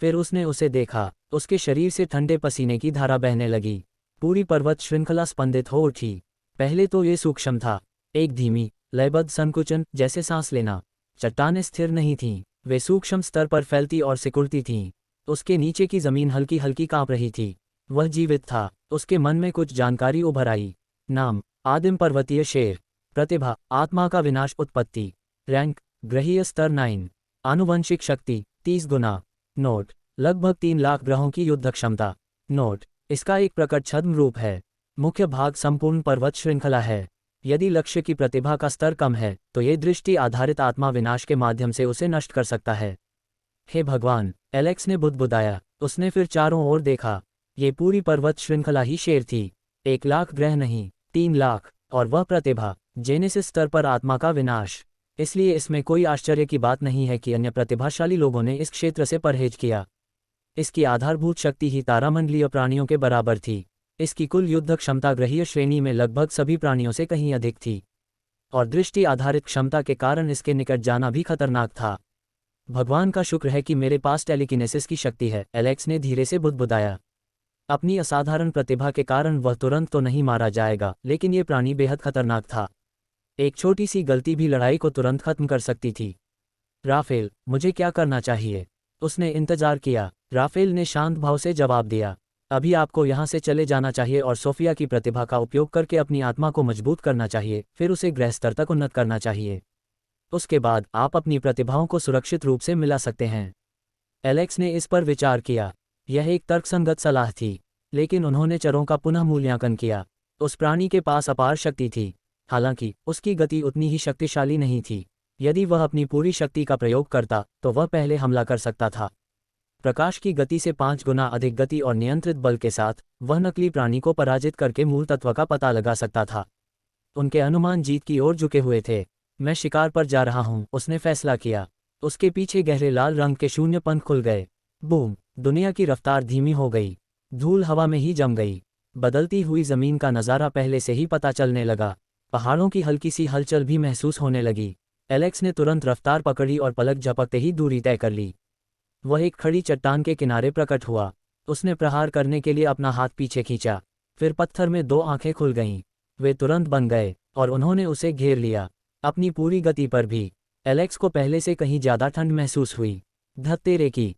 Speaker 1: फिर उसने उसे देखा। उसके शरीर से ठंडे पसीने की धारा बहने लगी। पूरी पर्वत श्रृंखला स्पंदित हो उठी। पहले तो ये सूक्ष्म था, एक धीमी, लयबद्ध संकुचन, जैसे सांस लेना। चट्टानें स्थिर नहीं थीं, वे सूक्ष्म स्तर पर फैलती और सिकुड़ती थीं। उसके नीचे की जमीन हल्की हल्की कांप रही थी। वह जीवित था। उसके मन में कुछ जानकारी उभर आई। नाम, आदिम पर्वतीय शेर। प्रतिभा, आत्मा का विनाश उत्पत्ति। रैंक, ग्रहीय स्तर 9। आनुवंशिक शक्ति, 30 गुना। नोट, लगभग 3 लाख ग्रहों की युद्ध क्षमता। नोट, इसका एक प्रकट छद्म रूप है। मुख्य भाग संपूर्ण पर्वत श्रृंखला है। यदि लक्ष्य की प्रतिभा का स्तर कम है, तो ये दृष्टि आधारित आत्मा विनाश के माध्यम से उसे नष्ट कर सकता है। हे भगवान, एलेक्स ने बुदबुदाया। उसने फिर चारों ओर देखा। ये पूरी पर्वत श्रृंखला ही शेर थी। 1 लाख ग्रह नहीं, 3 लाख। और वह प्रतिभा, जेनेसिस स्तर पर आत्मा का विनाश। इसलिए इसमें कोई आश्चर्य की बात नहीं है कि अन्य प्रतिभाशाली लोगों ने इस क्षेत्र से परहेज किया। इसकी आधारभूत शक्ति ही तारामंडलीय प्राणियों के बराबर थी। इसकी कुल युद्ध क्षमता ग्रहीय श्रेणी में लगभग सभी प्राणियों से कहीं अधिक थी। और दृष्टि आधारित क्षमता के कारण इसके निकट जाना भी खतरनाक था। भगवान का शुक्र है कि मेरे पास टेलीकिनेसिस की शक्ति है, एलेक्स ने धीरे से बुदबुदाया। अपनी असाधारण प्रतिभा के कारण वह तुरंत तो नहीं मारा जाएगा, लेकिन ये प्राणी बेहद खतरनाक था। एक छोटी सी गलती भी लड़ाई को तुरंत खत्म कर सकती थी। राफेल, मुझे क्या करना चाहिए? उसने इंतजार किया। राफेल ने शांत भाव से जवाब दिया, अभी आपको यहाँ से चले जाना चाहिए और सोफिया की प्रतिभा का उपयोग करके अपनी आत्मा को मजबूत करना चाहिए, फिर उसे ग्रह स्तर तक उन्नत करना चाहिए। उसके बाद आप अपनी प्रतिभाओं को सुरक्षित रूप से मिला सकते हैं। एलेक्स ने इस पर विचार किया। यह एक तर्कसंगत सलाह थी, लेकिन उन्होंने चरों का पुनः मूल्यांकन किया। उस प्राणी के पास अपार शक्ति थी, हालांकि उसकी गति उतनी ही शक्तिशाली नहीं थी। यदि वह अपनी पूरी शक्ति का प्रयोग करता, तो वह पहले हमला कर सकता था। प्रकाश की गति से 5 गुना अधिक गति और नियंत्रित बल के साथ वह नकली प्राणी को पराजित करके मूल तत्व का पता लगा सकता था। उनके अनुमान जीत की ओर झुके हुए थे। मैं शिकार पर जा रहा हूं, उसने फैसला किया। उसके पीछे गहरे लाल रंग के शून्य पंख खुल गए। बूम! दुनिया की रफ्तार धीमी हो गई। धूल हवा में ही जम गई। बदलती हुई जमीन का नज़ारा पहले से ही पता चलने लगा। पहाड़ों की हल्की सी हलचल भी महसूस होने लगी। एलेक्स ने तुरंत रफ्तार पकड़ी और पलक झपकते ही दूरी तय कर ली। वह एक खड़ी चट्टान के किनारे प्रकट हुआ। उसने प्रहार करने के लिए अपना हाथ पीछे खींचा। फिर पत्थर में 2 आंखें खुल गईं। वे तुरंत बन गए और उन्होंने उसे घेर लिया, अपनी पूरी गति पर भी। एलेक्स को पहले से कहीं ज्यादा ठंड महसूस हुई। धत्तेरे की